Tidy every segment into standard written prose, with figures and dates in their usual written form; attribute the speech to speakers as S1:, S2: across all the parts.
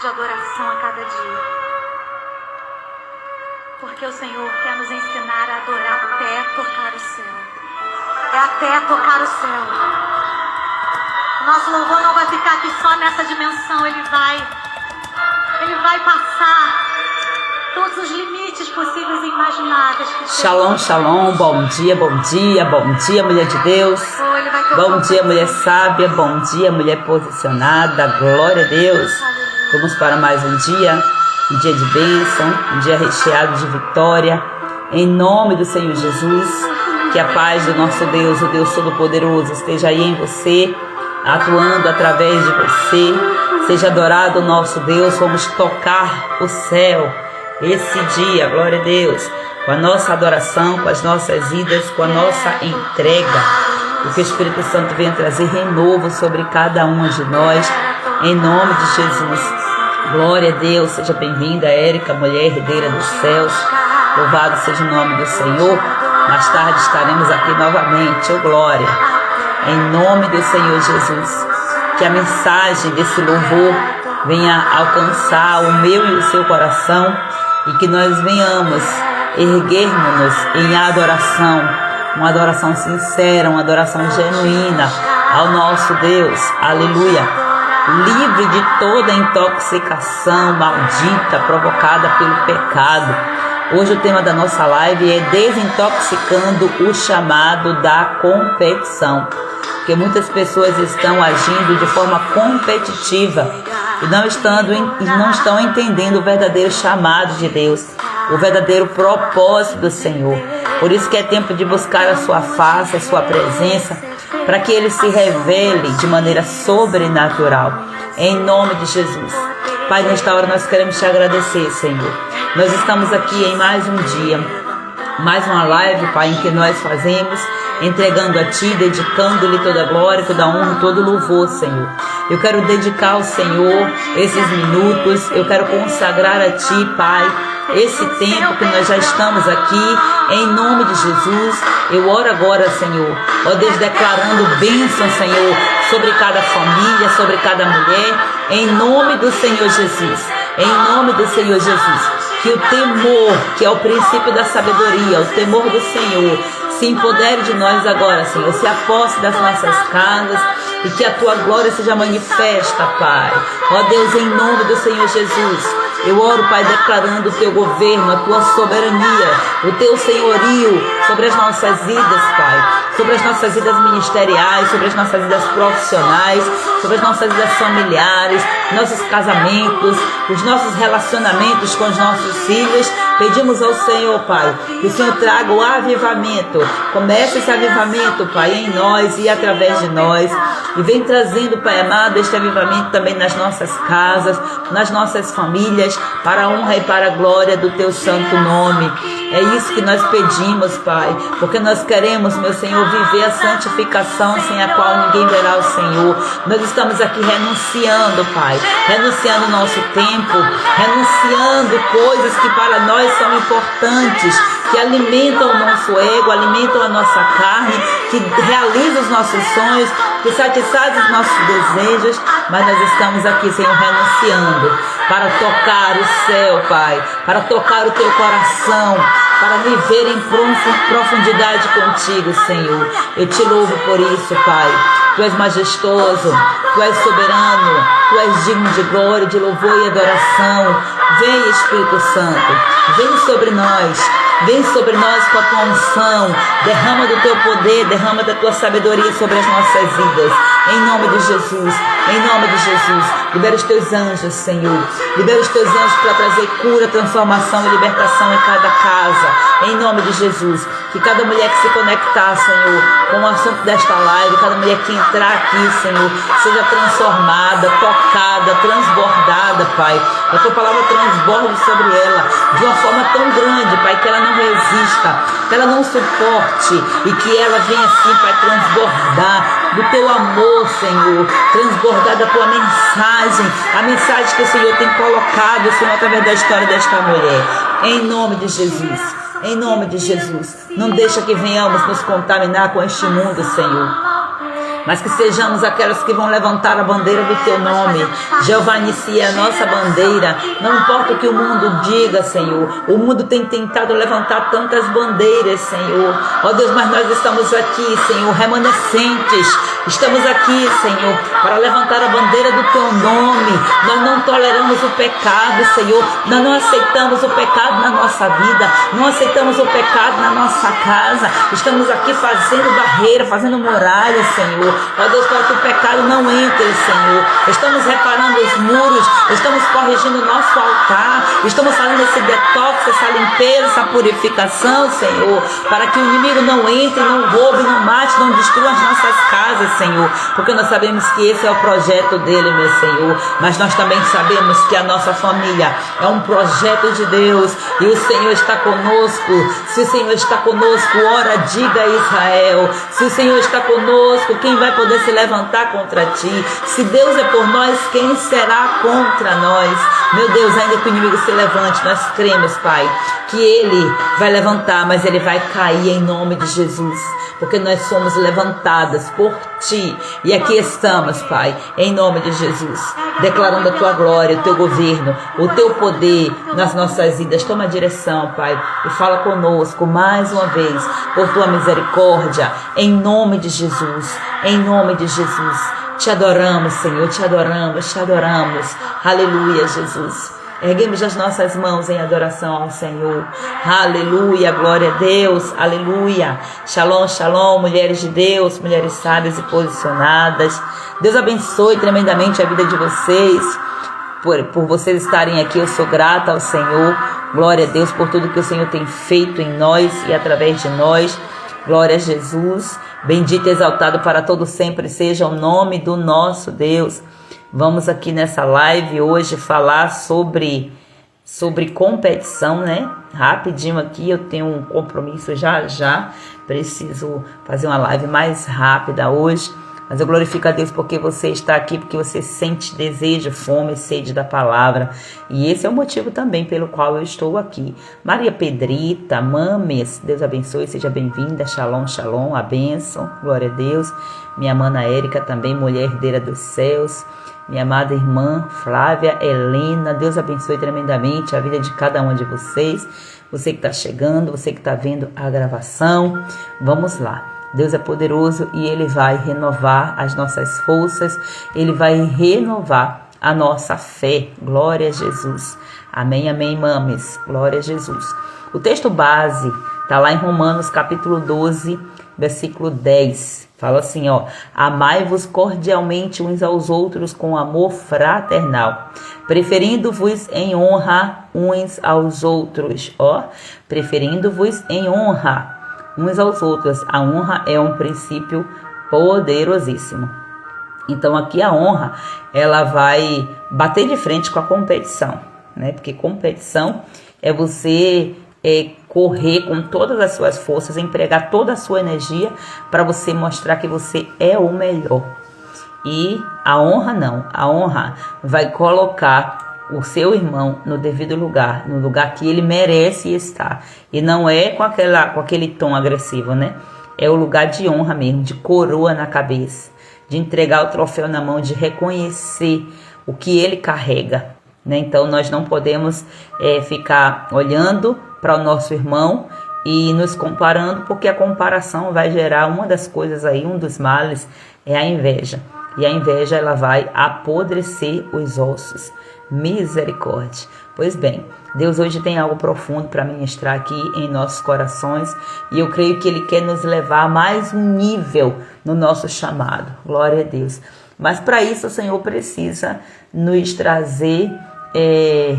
S1: de adoração a cada dia. Porque o Senhor quer nos ensinar a adorar até tocar o céu. É até tocar o céu. O nosso louvor não vai ficar aqui só nessa dimensão. Ele vai passar todos os limites possíveis e imagináveis.
S2: Shalom, shalom, bom dia, mulher de Deus. Bom dia, mulher sábia, bom dia, mulher posicionada, glória a Deus. Vamos para mais um dia de bênção, um dia recheado de vitória. Em nome do Senhor Jesus, que a paz do nosso Deus, o Deus Todo-Poderoso, esteja aí em você, atuando através de você. Seja adorado o nosso Deus. Vamos tocar o céu esse dia, glória a Deus, com a nossa adoração, com as nossas idas, com a nossa entrega. Que o Espírito Santo venha trazer renovo sobre cada um de nós, em nome de Jesus. Glória a Deus. Seja bem-vinda, Érica, mulher herdeira dos céus. Louvado seja o nome do Senhor. Mais tarde estaremos aqui novamente, oh glória, em nome do Senhor Jesus. Que a mensagem desse louvor venha alcançar o meu e o seu coração, e que nós venhamos erguermos-nos em adoração, uma adoração sincera, uma adoração genuína ao nosso Deus, aleluia, livre de toda intoxicação maldita provocada pelo pecado. Hoje o tema da nossa live é desintoxicando o chamado da competição, porque muitas pessoas estão agindo de forma competitiva e não estão entendendo o verdadeiro chamado de Deus, o verdadeiro propósito do Senhor. Por isso que é tempo de buscar a sua face, a sua presença, para que Ele se revele de maneira sobrenatural, em nome de Jesus. Pai, nesta hora nós queremos te agradecer, Senhor. Nós estamos aqui em mais um dia, mais uma live, Pai, em que nós fazemos, entregando a Ti, dedicando-lhe toda a glória, toda a honra, todo o louvor, Senhor. Eu quero dedicar ao Senhor esses minutos, eu quero consagrar a Ti, Pai, esse tempo que nós já estamos aqui, em nome de Jesus. Eu oro agora, Senhor, ó Deus, declarando bênção, Senhor, sobre cada família, sobre cada mulher, em nome do Senhor Jesus, em nome do Senhor Jesus. Que o temor, que é o princípio da sabedoria, o temor do Senhor, se empodere de nós agora, Senhor, se aposse das nossas casas, e que a Tua glória seja manifesta, Pai. Ó Deus, em nome do Senhor Jesus, eu oro, Pai, declarando o Teu governo, a Tua soberania, o Teu senhorio sobre as nossas vidas, Pai, sobre as nossas vidas ministeriais, sobre as nossas vidas profissionais, sobre as nossas vidas familiares, nossos casamentos, os nossos relacionamentos com os nossos filhos. Pedimos ao Senhor, Pai, que o Senhor traga o avivamento. Comece esse avivamento, Pai, em nós e através de nós. E vem trazendo, Pai amado, este avivamento também nas nossas casas, nas nossas famílias, para a honra e para a glória do Teu santo nome. É isso que nós pedimos, Pai, porque nós queremos, meu Senhor, viver a santificação sem a qual ninguém verá o Senhor. Nós estamos aqui renunciando, Pai, renunciando o nosso tempo, renunciando coisas que para nós são importantes, que alimentam o nosso ego, alimentam a nossa carne, que realizam os nossos sonhos, que satisfazem os nossos desejos, mas nós estamos aqui, Senhor, renunciando para tocar o céu, Pai, para tocar o Teu coração, para viver em profundidade contigo, Senhor. Eu Te louvo por isso, Pai. Tu és majestoso, Tu és soberano, Tu és digno de glória, de louvor e adoração. Vem, Espírito Santo, vem sobre nós. Vem sobre nós com a Tua unção, derrama do Teu poder, derrama da Tua sabedoria sobre as nossas vidas, em nome de Jesus, em nome de Jesus. Libera os Teus anjos, Senhor, libera os Teus anjos para trazer cura, transformação e libertação em cada casa, em nome de Jesus. Que cada mulher que se conectar, Senhor, com o assunto desta live, cada mulher que entrar aqui, Senhor, seja transformada, tocada, transbordada, Pai. A Tua palavra transborde sobre ela de uma forma tão grande, Pai, que ela não resista, que ela não suporte, e que ela venha assim, Pai, transbordar do Teu amor, Senhor, transbordar da Tua mensagem, a mensagem que o Senhor tem colocado, Senhor, através da história desta mulher, em nome de Jesus. Em nome de Jesus, não deixa que venhamos nos contaminar com este mundo, Senhor. mas que sejamos aquelas que vão levantar a bandeira do teu nome. Jeová, inicia a nossa bandeira. Não importa o que o mundo diga, Senhor. O mundo tem tentado levantar tantas bandeiras, Senhor. Ó Deus, mas nós estamos aqui, Senhor, remanescentes. Estamos aqui, Senhor, para levantar a bandeira do teu nome. Nós não toleramos o pecado, Senhor. Nós não aceitamos o pecado na nossa vida. Não aceitamos o pecado na nossa casa. Estamos aqui fazendo barreira, fazendo muralhas, Senhor. Ó Deus, para que o pecado não entre, Senhor. Estamos reparando os muros. Estamos corrigindo o nosso altar. Estamos fazendo esse detox, essa limpeza, essa purificação, Senhor. Para que o inimigo não entre, não roube, não mate, não destrua as nossas casas, Senhor. Porque nós sabemos que esse é o projeto dele, meu Senhor. Mas nós também sabemos que a nossa família é um projeto de Deus. E o Senhor está conosco. Se o Senhor está conosco, ora, diga a Israel. Se o Senhor está conosco, quem vai poder se levantar contra ti? Se Deus é por nós, quem será contra nós? Meu Deus, ainda que o inimigo se levante, nós cremos, Pai, que ele vai levantar, mas ele vai cair em nome de Jesus. Porque nós somos levantadas por ti. E aqui estamos, Pai, em nome de Jesus, declarando a tua glória, o teu governo, o teu poder nas nossas vidas. Toma a direção, Pai, e fala conosco mais uma vez, por tua misericórdia, em nome de Jesus, em nome de Jesus. Te adoramos, Senhor, te adoramos, te adoramos. Aleluia, Jesus. Erguemos as nossas mãos em adoração ao Senhor. Aleluia, glória a Deus. Aleluia. Shalom, shalom, mulheres de Deus, mulheres sábias e posicionadas. Deus abençoe tremendamente a vida de vocês. Por vocês estarem aqui, eu sou grata ao Senhor. Glória a Deus por tudo que o Senhor tem feito em nós e através de nós. Glória a Jesus. Bendito e exaltado para todo sempre seja o nome do nosso Deus. Vamos aqui nessa live hoje falar sobre competição, né? Rapidinho aqui, eu tenho um compromisso já. Preciso fazer uma live mais rápida hoje. Mas eu glorifico a Deus porque você está aqui, porque você sente desejo, fome e sede da palavra. E esse é o motivo também pelo qual eu estou aqui. Maria Pedrita, Mames, Deus abençoe, seja bem-vinda. Shalom, shalom, a bênção, glória a Deus. Minha mana Érica também, mulher herdeira dos céus. Minha amada irmã Flávia Helena, Deus abençoe tremendamente a vida de cada um de vocês. Você que está chegando, você que está vendo a gravação, vamos lá. Deus é poderoso e Ele vai renovar as nossas forças, Ele vai renovar a nossa fé. Glória a Jesus. Amém, amém, mames. Glória a Jesus. O texto base está lá em Romanos capítulo 12, versículo 10. Fala assim, ó: amai-vos cordialmente uns aos outros com amor fraternal, preferindo-vos em honra uns aos outros. Ó, preferindo-vos em honra uns aos outros. A honra é um princípio poderosíssimo. Então aqui a honra, ela vai bater de frente com a competição, né? Porque competição é você correr com todas as suas forças, empregar toda a sua energia para você mostrar que você é o melhor. E a honra não, a honra vai colocar o seu irmão no devido lugar, no lugar que ele merece estar. E não é com aquele tom agressivo, né? É o lugar de honra mesmo, de coroa na cabeça, de entregar o troféu na mão, de reconhecer o que ele carrega, né? Então nós não podemos ficar olhando para o nosso irmão e nos comparando, porque a comparação vai gerar uma das coisas aí, um dos males é a inveja. E a inveja, ela vai apodrecer os ossos. Misericórdia. Pois bem, Deus hoje tem algo profundo para ministrar aqui em nossos corações e eu creio que Ele quer nos levar a mais um nível no nosso chamado. Glória a Deus. Mas para isso o Senhor precisa nos trazer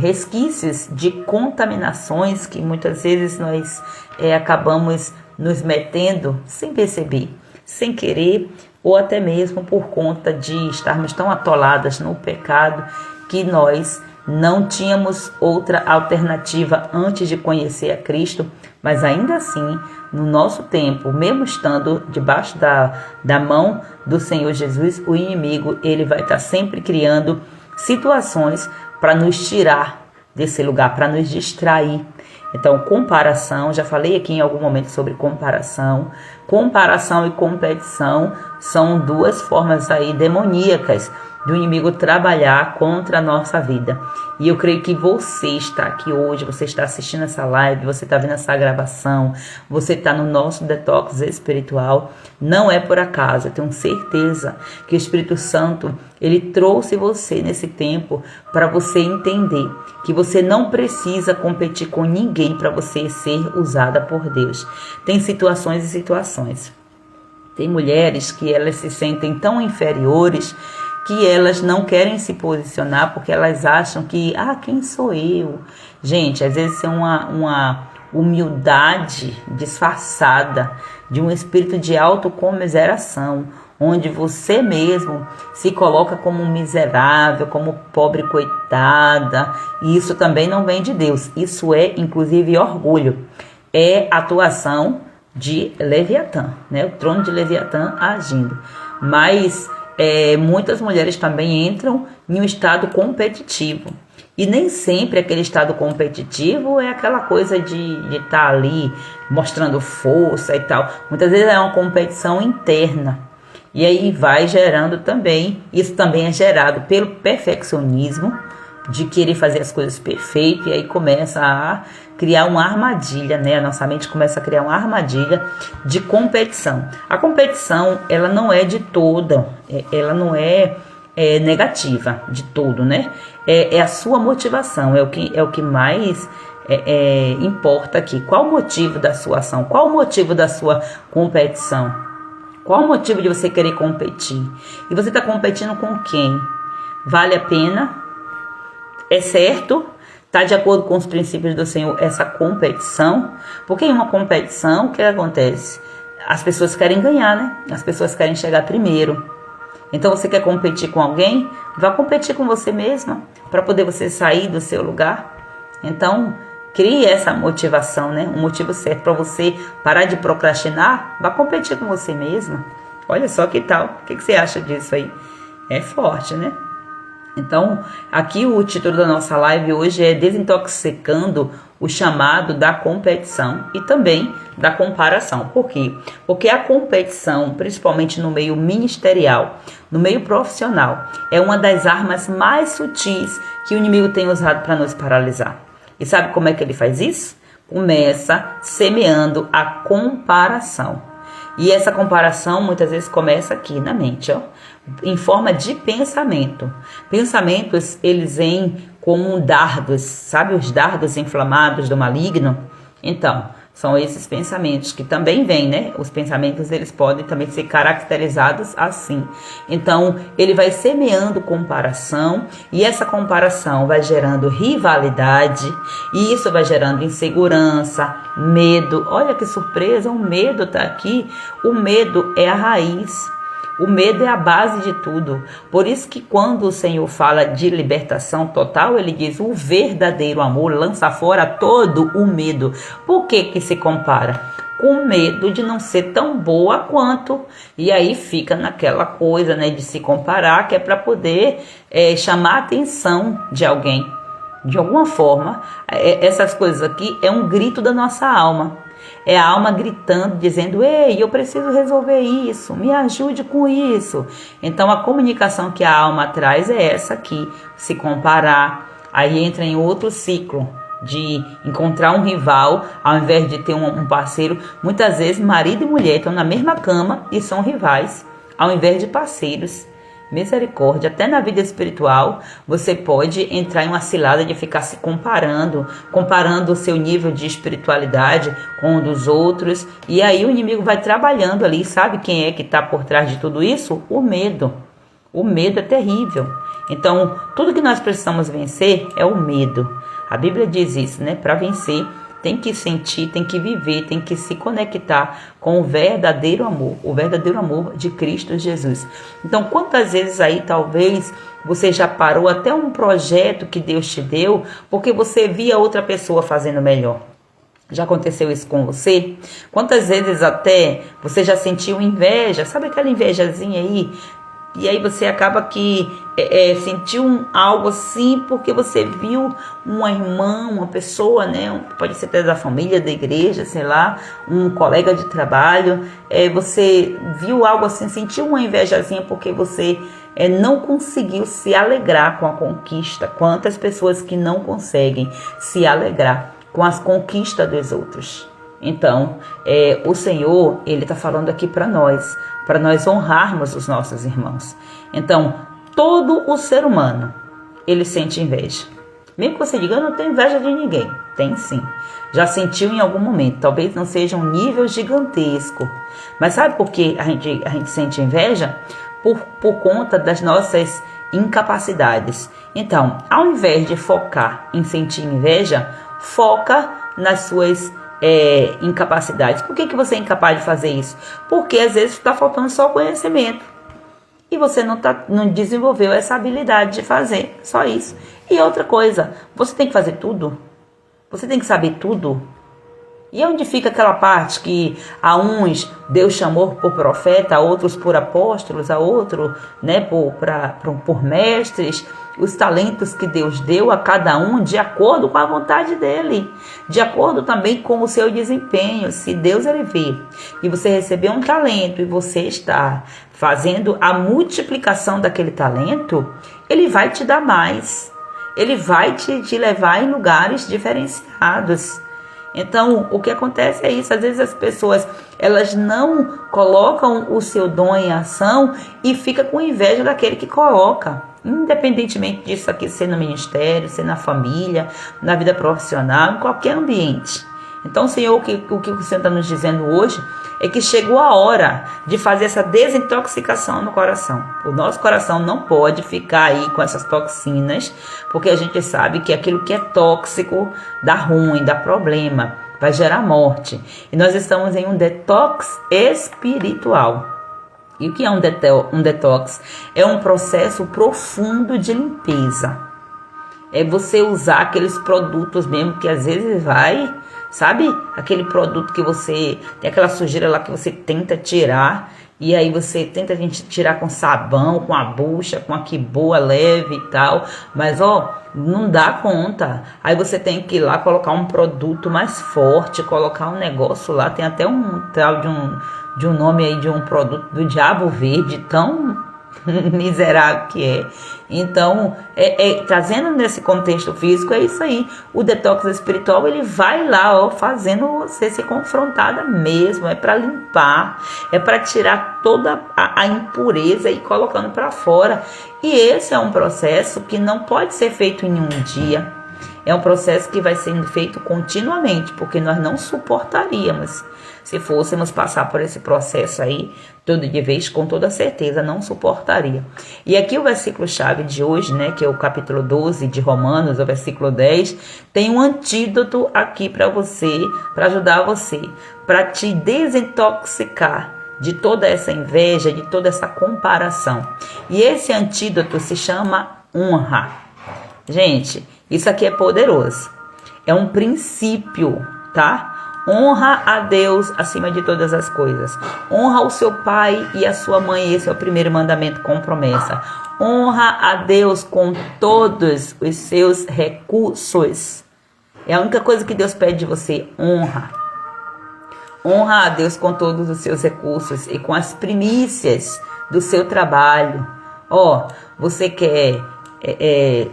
S2: resquícios de contaminações que muitas vezes nós acabamos nos metendo sem perceber, sem querer, ou até mesmo por conta de estarmos tão atoladas no pecado que nós não tínhamos outra alternativa antes de conhecer a Cristo, mas ainda assim, no nosso tempo, mesmo estando debaixo da mão do Senhor Jesus, o inimigo ele vai estar sempre criando situações para nos tirar desse lugar para nos distrair. Então, comparação, já falei aqui em algum momento sobre comparação. Comparação e competição são duas formas aí demoníacas do inimigo trabalhar contra a nossa vida. E eu creio que você está aqui hoje, você está assistindo essa live, você está vendo essa gravação, você está no nosso detox espiritual. Não é por acaso, eu tenho certeza que o Espírito Santo, ele trouxe você nesse tempo para você entender que você não precisa competir com ninguém para você ser usada por Deus. Tem situações e situações. Tem mulheres que elas se sentem tão inferiores que elas não querem se posicionar porque elas acham que, quem sou eu? Gente, às vezes é uma humildade disfarçada de um espírito de autocomiseração, onde você mesmo se coloca como um miserável, como pobre coitada, e isso também não vem de Deus. Isso é, inclusive, orgulho. É atuação de Leviatã, né? O trono de Leviatã agindo. Mas muitas mulheres também entram em um estado competitivo. E nem sempre aquele estado competitivo é aquela coisa de estar ali mostrando força e tal. Muitas vezes é uma competição interna. E aí vai gerando também, isso também é gerado pelo perfeccionismo, de querer fazer as coisas perfeitas, e aí começa a criar uma armadilha, né? A nossa mente começa a criar uma armadilha de competição. A competição, ela não é de toda, ela não é negativa de todo, né? É a sua motivação, é o que mais importa aqui. Qual o motivo da sua ação? Qual o motivo da sua competição? Qual o motivo de você querer competir? E você está competindo com quem? Vale a pena? É certo? Está de acordo com os princípios do Senhor essa competição? Porque em uma competição, o que acontece? As pessoas querem ganhar, né? As pessoas querem chegar primeiro. Então você quer competir com alguém? Vá competir com você mesma, para poder você sair do seu lugar. Então, crie essa motivação, né? Um motivo certo para você parar de procrastinar. Vá competir com você mesma. Olha só que tal. O que você acha disso aí? É forte, né? Então, aqui o título da nossa live hoje é Desintoxicando o chamado da competição e também da comparação. Por quê? Porque a competição, principalmente no meio ministerial, no meio profissional, é uma das armas mais sutis que o inimigo tem usado para nos paralisar. E sabe como é que ele faz isso? Começa semeando a comparação. E essa comparação muitas vezes começa aqui na mente, em forma de pensamento. Pensamentos, eles vêm como dardos, sabe os dardos inflamados do maligno? Então, são esses pensamentos que também vêm, né? Os pensamentos, eles podem também ser caracterizados assim. Então, ele vai semeando comparação e essa comparação vai gerando rivalidade e isso vai gerando insegurança, medo. Olha que surpresa, o medo está aqui. O medo é a raiz. O medo é a base de tudo. Por isso que quando o Senhor fala de libertação total, ele diz: o verdadeiro amor lança fora todo o medo. Por que se compara? Com medo de não ser tão boa quanto. E aí fica naquela coisa, né, de se comparar, que é para poder chamar a atenção de alguém. De alguma forma, essas coisas aqui é um grito da nossa alma. É a alma gritando, dizendo: ei, eu preciso resolver isso, me ajude com isso. Então a comunicação que a alma traz é essa aqui, se comparar. Aí entra em outro ciclo de encontrar um rival, ao invés de ter um parceiro. Muitas vezes marido e mulher estão na mesma cama e são rivais, ao invés de parceiros. Misericórdia, até na vida espiritual você pode entrar em uma cilada de ficar se comparando o seu nível de espiritualidade com o dos outros, e aí o inimigo vai trabalhando ali. Sabe quem é que está por trás de tudo isso? O medo. O medo é terrível. Então, tudo que nós precisamos vencer é o medo. A Bíblia diz isso, né? Para vencer, tem que sentir, tem que viver, tem que se conectar com o verdadeiro amor de Cristo Jesus. Então, quantas vezes aí talvez você já parou até um projeto que Deus te deu porque você via outra pessoa fazendo melhor? Já aconteceu isso com você? Quantas vezes até você já sentiu inveja? Sabe aquela invejazinha aí? E aí você acaba que sentiu algo assim porque você viu uma irmã, uma pessoa, né? Pode ser até da família, da igreja, sei lá, um colega de trabalho. Você viu algo assim, sentiu uma invejazinha porque você não conseguiu se alegrar com a conquista. Quantas pessoas que não conseguem se alegrar com as conquistas dos outros. Então, o Senhor, Ele está falando aqui para nós honrarmos os nossos irmãos. Então, todo o ser humano, ele sente inveja. Mesmo que você diga, eu não tenho inveja de ninguém. Tem sim. Já sentiu em algum momento. Talvez não seja um nível gigantesco. Mas sabe por que a gente sente inveja? Por conta das nossas incapacidades. Então, ao invés de focar em sentir inveja, foca nas suas incapacidades. Por que você é incapaz de fazer isso? Porque às vezes está faltando só conhecimento. E você não desenvolveu essa habilidade de fazer. Só isso. E outra coisa, você tem que fazer tudo? Você tem que saber tudo? E onde fica aquela parte que a uns Deus chamou por profeta, a outros por apóstolos, a outros, né, por mestres, os talentos que Deus deu a cada um de acordo com a vontade dele, de acordo também com o seu desempenho. Se Deus ele vê e você recebeu um talento e você está fazendo a multiplicação daquele talento, ele vai te dar mais, ele vai te levar em lugares diferenciados. Então, o que acontece é isso, às vezes as pessoas, elas não colocam o seu dom em ação e fica com inveja daquele que coloca, independentemente disso aqui ser no ministério, ser na família, na vida profissional, em qualquer ambiente. Então, Senhor, o que o Senhor está nos dizendo hoje é que chegou a hora de fazer essa desintoxicação no coração. O nosso coração não pode ficar aí com essas toxinas, porque a gente sabe que aquilo que é tóxico dá ruim, dá problema, vai gerar morte. E nós estamos em um detox espiritual. E o que é um detox? É um processo profundo de limpeza. É você usar aqueles produtos mesmo que às vezes vai... Sabe? Aquele produto que você... Tem aquela sujeira lá que você tenta tirar. E aí você tenta tirar com sabão, com a bucha, com a que boa leve e tal. Mas, não dá conta. Aí você tem que ir lá colocar um produto mais forte. Colocar um negócio lá. Tem até um tal de um nome aí de um produto do diabo verde. Tão miserável que é. Então, trazendo nesse contexto físico, é isso aí. O detox espiritual, ele vai lá, fazendo você ser confrontada mesmo. É para limpar, é para tirar toda a impureza e colocando para fora. E esse é um processo que não pode ser feito em um dia. É um processo que vai sendo feito continuamente, porque nós não suportaríamos se fôssemos passar por esse processo aí todo de vez, com toda certeza, não suportaria. E aqui o versículo-chave de hoje, né, que é o capítulo 12 de Romanos, o versículo 10, tem um antídoto aqui para você, para ajudar você, para te desintoxicar de toda essa inveja, de toda essa comparação. E esse antídoto se chama honra. Gente, isso aqui é poderoso. É um princípio, tá? Honra a Deus acima de todas as coisas. Honra o seu pai e a sua mãe. Esse é o primeiro mandamento com promessa. Honra a Deus com todos os seus recursos. É a única coisa que Deus pede de você. Honra. Honra a Deus com todos os seus recursos e com as primícias do seu trabalho. Você quer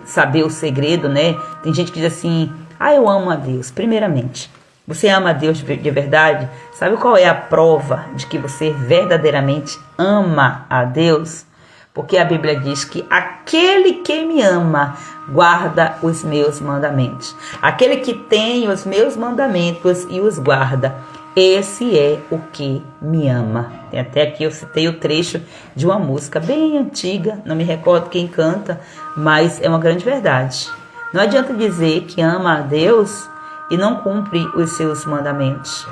S2: saber o segredo, né? Tem gente que diz assim, eu amo a Deus. Primeiramente, você ama a Deus de verdade? Sabe qual é a prova de que você verdadeiramente ama a Deus? Porque a Bíblia diz que aquele que me ama guarda os meus mandamentos. Aquele que tem os meus mandamentos e os guarda, esse é o que me ama. Tem até aqui eu citei o trecho de uma música bem antiga, não me recordo quem canta, mas é uma grande verdade. Não adianta dizer que ama a Deus e não cumpre os seus mandamentos.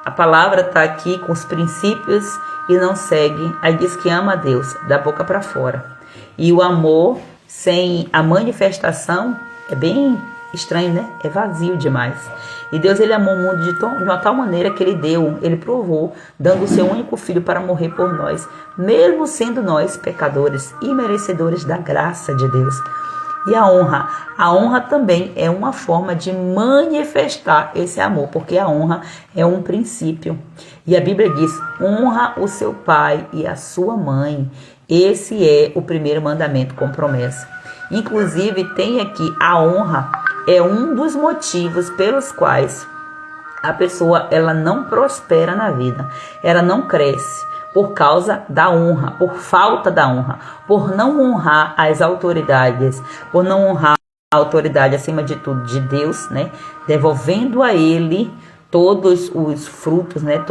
S2: A palavra está aqui com os princípios e não segue. Aí diz que ama a Deus, da boca para fora. E o amor sem a manifestação é bem Estranho, né? É vazio demais. E Deus, ele amou o mundo de uma tal maneira que ele provou, dando o seu único filho para morrer por nós, mesmo sendo nós pecadores e merecedores da graça de Deus. E a honra também é uma forma de manifestar esse amor, porque a honra é um princípio. E a Bíblia diz: honra o seu pai e a sua mãe. Esse é o primeiro mandamento com promessa. Inclusive, tem aqui a honra é um dos motivos pelos quais a pessoa ela não prospera na vida, ela não cresce. Por causa da honra, por falta da honra, por não honrar as autoridades, por não honrar a autoridade acima de tudo de Deus, né? Devolvendo a ele todos os frutos, né?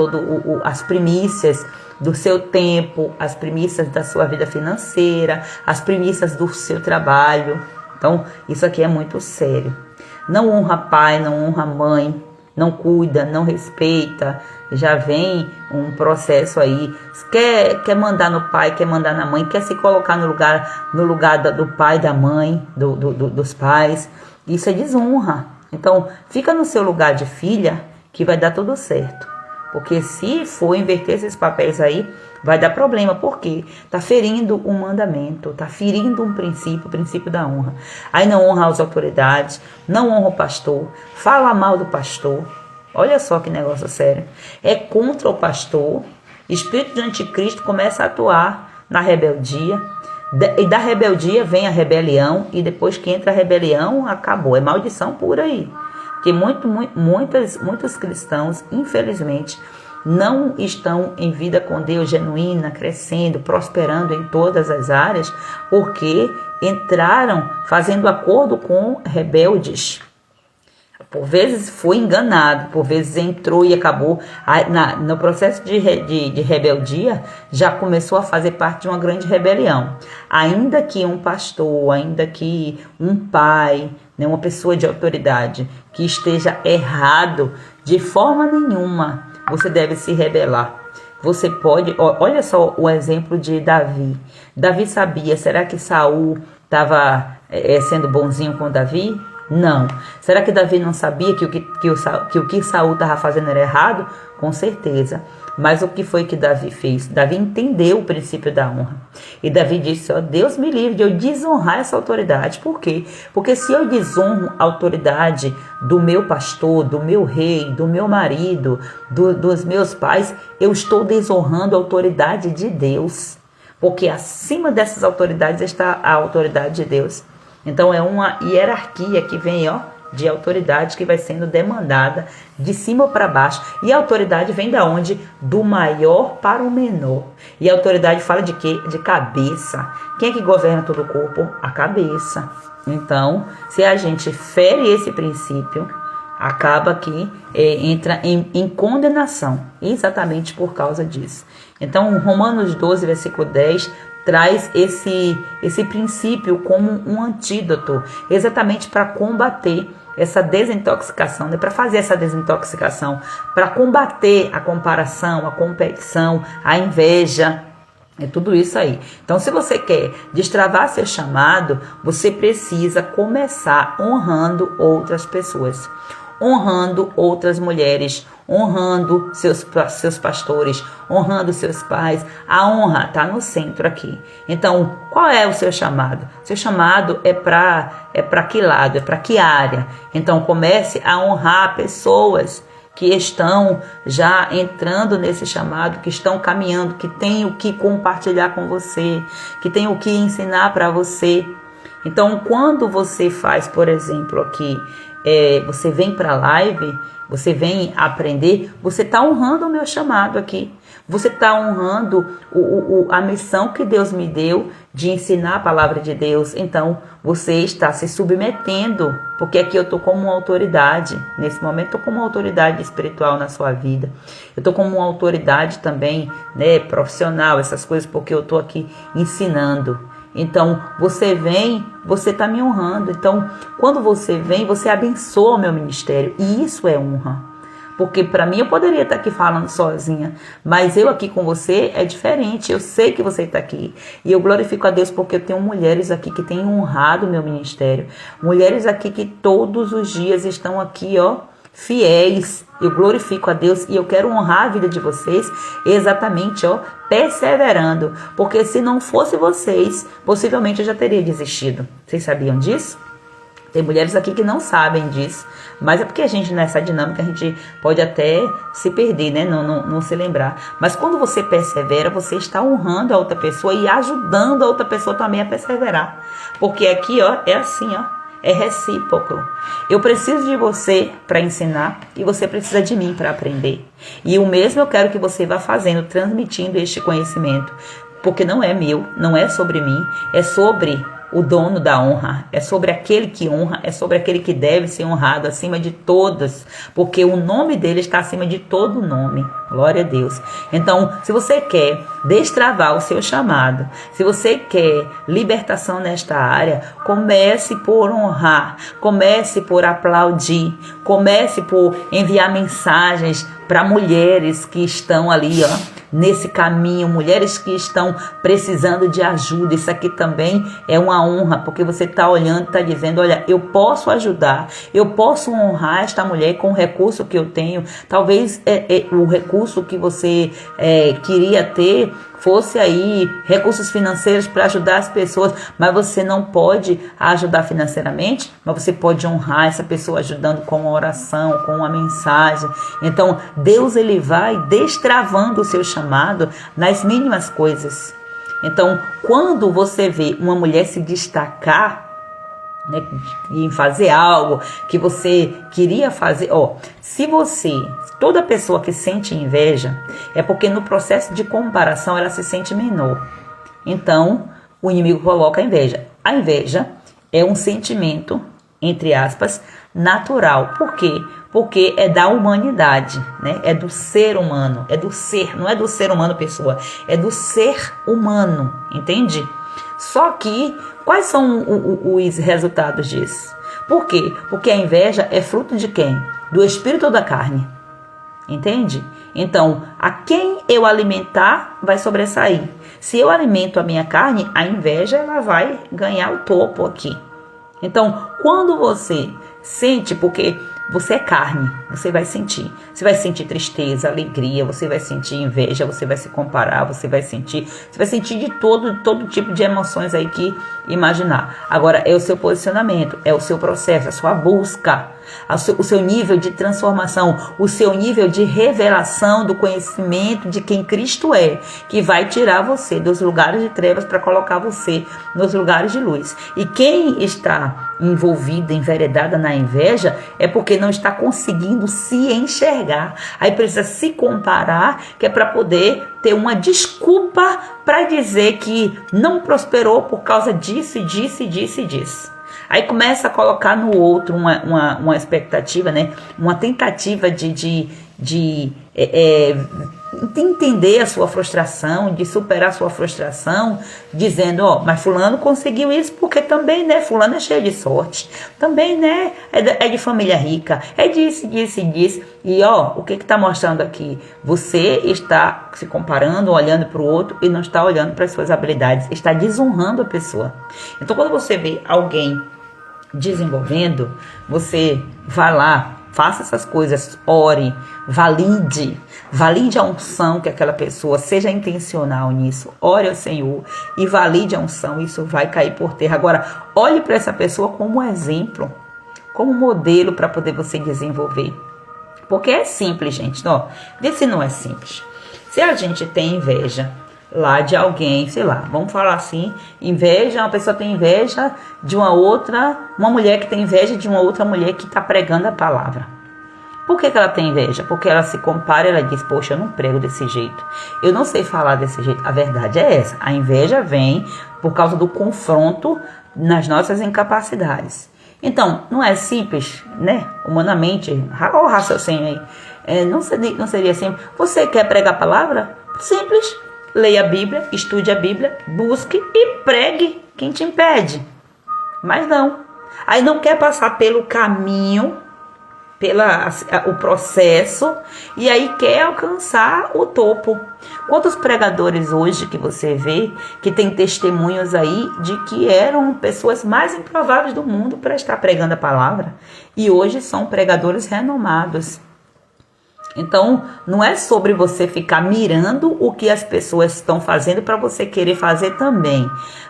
S2: As primícias do seu tempo, as primícias da sua vida financeira, as primícias do seu trabalho. Então, isso aqui é muito sério. Não honra pai, não honra mãe, não cuida, não respeita, já vem um processo aí, quer mandar no pai, quer mandar na mãe, quer se colocar no lugar do pai, da mãe, dos pais. Isso é desonra. Então, fica no seu lugar de filha que vai dar tudo certo. Porque se for inverter esses papéis aí, vai dar problema. Por quê? Está ferindo um mandamento, está ferindo um princípio, o princípio da honra. Aí não honra as autoridades, não honra o pastor, fala mal do pastor. Olha só que negócio sério. É contra o pastor. Espírito de anticristo começa a atuar na rebeldia. E da rebeldia vem a rebelião. E depois que entra a rebelião, acabou. É maldição pura aí. Porque muitos cristãos, infelizmente, não estão em vida com Deus genuína, crescendo, prosperando em todas as áreas, porque entraram fazendo acordo com rebeldes. Por vezes foi enganado, por vezes entrou e acabou. No processo de rebeldia, já começou a fazer parte de uma grande rebelião. Ainda que um pastor, ainda que um pai, né, uma pessoa de autoridade que esteja errado, de forma nenhuma você deve se rebelar. Você pode, olha só o exemplo de Davi. Davi sabia, será que Saul estava sendo bonzinho com Davi? Não. Será que Davi não sabia que o que Saul estava fazendo era errado? Com certeza. Mas o que foi que Davi fez? Davi entendeu o princípio da honra. E Davi disse: ó, Deus me livre de eu desonrar essa autoridade. Por quê? Porque se eu desonro a autoridade do meu pastor, do meu rei, do meu marido, dos meus pais, eu estou desonrando a autoridade de Deus. Porque acima dessas autoridades está a autoridade de Deus. Então é uma hierarquia que vem, ó, de autoridade que vai sendo demandada de cima para baixo. E a autoridade vem da onde? Do maior para o menor. E a autoridade fala de quê? De cabeça. Quem é que governa todo o corpo? A cabeça. Então, se a gente fere esse princípio, acaba que entra em condenação, exatamente por causa disso. Então, Romanos 12, versículo 10, traz esse princípio como um antídoto, exatamente para combater essa desintoxicação, né? Para fazer essa desintoxicação, para combater a comparação, a competição, a inveja, é tudo isso aí. Então, se você quer destravar seu chamado, você precisa começar honrando outras pessoas, honrando outras mulheres, honrando seus pastores, honrando seus pais. A honra está no centro aqui. Então, qual é o seu chamado? Seu chamado é para que lado? É para que área? Então, comece a honrar pessoas que estão já entrando nesse chamado, que estão caminhando, que têm o que compartilhar com você, que têm o que ensinar para você. Então, quando você faz, por exemplo, aqui, você vem para a live, você vem aprender, você está honrando o meu chamado aqui. Você está honrando a missão que Deus me deu de ensinar a palavra de Deus. Então, você está se submetendo, porque aqui eu estou como uma autoridade. Nesse momento, estou como uma autoridade espiritual na sua vida. Eu estou como uma autoridade também, né, profissional, essas coisas, porque eu estou aqui ensinando. Então, você vem, você está me honrando. Então, quando você vem, você abençoa o meu ministério. E isso é honra. Porque para mim eu poderia estar aqui falando sozinha, mas eu aqui com você é diferente. Eu sei que você está aqui e eu glorifico a Deus porque eu tenho mulheres aqui que têm honrado o meu ministério, mulheres aqui que todos os dias estão aqui, ó, fiéis. Eu glorifico a Deus e eu quero honrar a vida de vocês exatamente, ó, perseverando, porque se não fosse vocês, possivelmente eu já teria desistido. Vocês sabiam disso? Tem mulheres aqui que não sabem disso, mas é porque a gente, nessa dinâmica, a gente pode até se perder, né? Não se lembrar. Mas quando você persevera, você está honrando a outra pessoa e ajudando a outra pessoa também a perseverar. Porque aqui, ó, é assim, ó, é recíproco. Eu preciso de você para ensinar e você precisa de mim para aprender. E o mesmo eu quero que você vá fazendo, transmitindo este conhecimento. Porque não é meu, não é sobre mim, é sobre o dono da honra, é sobre aquele que honra, é sobre aquele que deve ser honrado acima de todas, porque o nome dele está acima de todo nome. Glória a Deus. Então, se você quer destravar o seu chamado, se você quer libertação nesta área, comece por honrar, comece por aplaudir, comece por enviar mensagens para mulheres que estão ali, ó, nesse caminho, mulheres que estão precisando de ajuda. Isso aqui também é uma honra, porque você está olhando, está dizendo, olha, eu posso ajudar, eu posso honrar esta mulher com o recurso que eu tenho. Talvez o recurso que você queria ter fosse aí recursos financeiros para ajudar as pessoas, mas você não pode ajudar financeiramente, mas você pode honrar essa pessoa ajudando com uma oração, com uma mensagem. Então, Deus, ele vai destravando o seu chamado nas mínimas coisas. Então, quando você vê uma mulher se destacar, né, em fazer algo que você queria fazer, ó, toda pessoa que sente inveja é porque no processo de comparação ela se sente menor. Então o inimigo coloca a inveja. A inveja é um sentimento, entre aspas, natural. Por quê? Porque é da humanidade, né? É do ser humano, é do ser, não é do ser humano pessoa, é do ser humano, entende? Só que, quais são os resultados disso? Por quê? Porque a inveja é fruto de quem? Do espírito ou da carne? Entende? Então, a quem eu alimentar vai sobressair. Se eu alimento a minha carne, a inveja ela vai ganhar o topo aqui. Então, quando você sente, porque você é carne, você vai sentir. Você vai sentir tristeza, alegria, você vai sentir inveja, você vai se comparar, você vai sentir de todo tipo de emoções aí que imaginar. Agora, é o seu posicionamento, é o seu processo, a sua busca, o seu nível de transformação, o seu nível de revelação do conhecimento de quem Cristo é, que vai tirar você dos lugares de trevas para colocar você nos lugares de luz. E quem está envolvida, enveredada na inveja, é porque não está conseguindo se enxergar. Aí precisa se comparar, que é para poder ter uma desculpa para dizer que não prosperou por causa disso, disso. Aí começa a colocar no outro uma expectativa, né? Uma tentativa de entender a sua frustração, de superar a sua frustração, dizendo, ó, mas fulano conseguiu isso porque também, né, fulano é cheio de sorte, também, né, é de família rica, é disso. E ó, o que tá mostrando aqui? Você está se comparando, olhando para o outro e não está olhando para as suas habilidades, está desonrando a pessoa. Então, quando você vê alguém desenvolvendo, você vai lá, faça essas coisas, ore, valide a unção que aquela pessoa, seja intencional nisso, ore ao Senhor e valide a unção, isso vai cair por terra. Agora, olhe para essa pessoa como exemplo, como modelo para poder você desenvolver. Porque é simples, gente, ó, vê se não é simples. Se a gente tem inveja lá de alguém, sei lá, vamos falar assim, inveja, uma pessoa tem inveja de uma mulher que tem inveja de uma outra mulher que está pregando a palavra. Por que ela tem inveja? Porque ela se compara e ela diz, poxa, eu não prego desse jeito, eu não sei falar desse jeito. A verdade é essa, a inveja vem por causa do confronto nas nossas incapacidades. Então, não é simples, né, humanamente, olha o raciocínio aí, não seria simples. Você quer pregar a palavra? Simples. Leia a Bíblia, estude a Bíblia, busque e pregue. Quem te impede? Mas não. Aí não quer passar pelo caminho o processo e aí quer alcançar o topo. Quantos pregadores hoje que você vê que tem testemunhos aí de que eram pessoas mais improváveis do mundo para estar pregando a palavra e hoje são pregadores renomados. Então, não é sobre você ficar mirando o que as pessoas estão fazendo para você querer fazer também,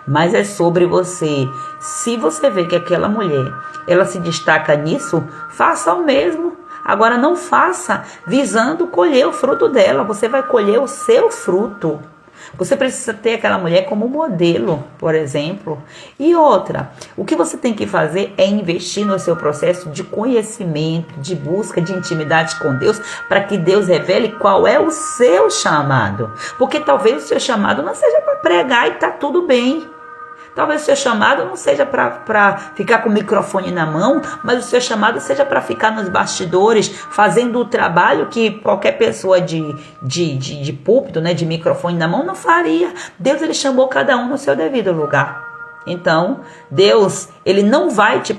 S2: mas é sobre você, se você vê que aquela mulher, ela se destaca nisso, faça o mesmo. Agora, não faça visando colher o fruto dela, você vai colher o seu fruto. Você precisa ter aquela mulher como modelo, por exemplo. E outra, o que você tem que fazer é investir no seu processo de conhecimento, de busca, de intimidade com Deus, para que Deus revele qual é o seu chamado. Porque talvez o seu chamado não seja para pregar e tá tudo bem. Talvez o seu chamado não seja para ficar com o microfone na mão, mas o seu chamado seja para ficar nos bastidores, fazendo o trabalho que qualquer pessoa de púlpito, né, de microfone na mão, não faria. Deus, ele chamou cada um no seu devido lugar. Então, Deus, ele não vai te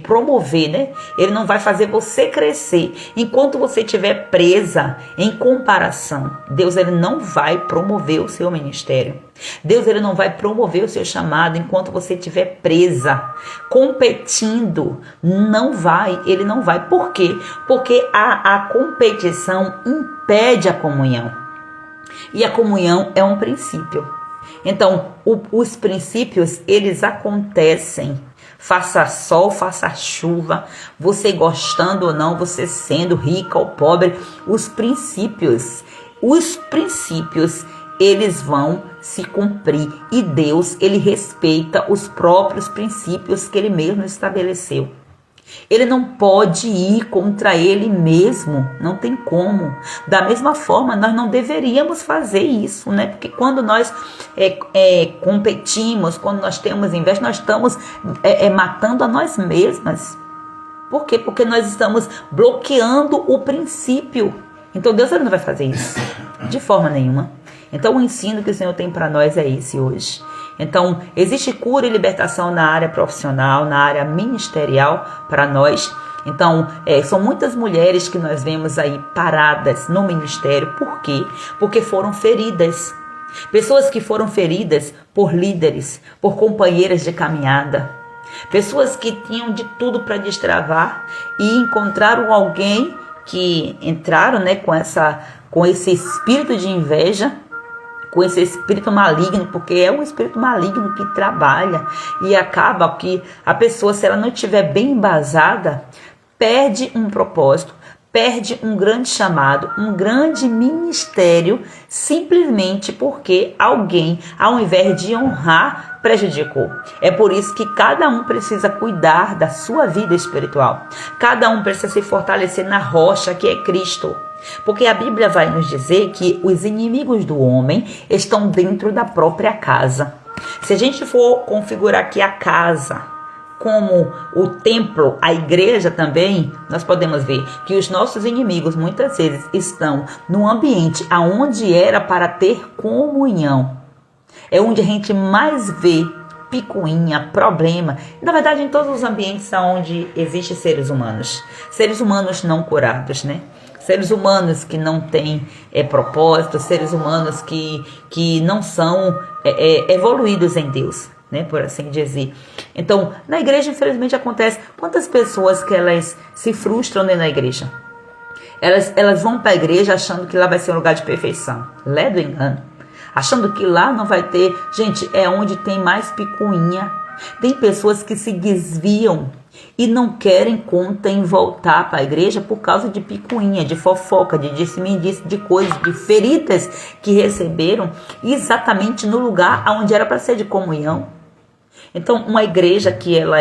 S2: promover, né? Ele não vai fazer você crescer. Enquanto você estiver presa em comparação, Deus, ele não vai promover o seu ministério. Deus, ele não vai promover o seu chamado enquanto você estiver presa, competindo. Não vai, ele não vai. Por quê? Porque a competição impede a comunhão. E a comunhão é um princípio. Então, os princípios, eles acontecem, faça sol, faça chuva, você gostando ou não, você sendo rica ou pobre, os princípios, eles vão se cumprir. E Deus, ele respeita os próprios princípios que ele mesmo estabeleceu. Ele não pode ir contra ele mesmo, não tem como. Da mesma forma, nós não deveríamos fazer isso, né? Porque quando nós competimos, quando nós temos inveja, nós estamos matando a nós mesmas. Por quê? Porque nós estamos bloqueando o princípio. Então Deus não vai fazer isso, de forma nenhuma. Então o ensino que o Senhor tem para nós é esse hoje. Então, existe cura e libertação na área profissional, na área ministerial para nós. Então, são muitas mulheres que nós vemos aí paradas no ministério. Por quê? Porque foram feridas. Pessoas que foram feridas por líderes, por companheiras de caminhada. Pessoas que tinham de tudo para destravar e encontraram alguém que entraram, né, com esse espírito de inveja, com esse espírito maligno, porque é um espírito maligno que trabalha e acaba que a pessoa, se ela não estiver bem embasada, perde um propósito, perde um grande chamado, um grande ministério, simplesmente porque alguém, ao invés de honrar, prejudicou. É por isso que cada um precisa cuidar da sua vida espiritual. Cada um precisa se fortalecer na rocha que é Cristo. Porque a Bíblia vai nos dizer que os inimigos do homem estão dentro da própria casa. Se a gente for configurar aqui a casa como o templo, a igreja também, nós podemos ver que os nossos inimigos muitas vezes estão no ambiente aonde era para ter comunhão. É onde a gente mais vê picuinha, problema. Na verdade, em todos os ambientes onde existem seres humanos não curados, né? Seres humanos que não têm propósito, seres humanos que não são evoluídos em Deus, né, por assim dizer. Então, na igreja, infelizmente, acontece. Quantas pessoas que elas se frustram dentro da igreja? Elas vão para a igreja achando que lá vai ser um lugar de perfeição. Lé do engano. Achando que lá não vai ter... Gente, é onde tem mais picuinha. Tem pessoas que se desviam e não querem conta em voltar para a igreja por causa de picuinha, de fofoca, de disse-me-disse, de coisas, de feridas que receberam exatamente no lugar onde era para ser de comunhão. Então, uma igreja que ela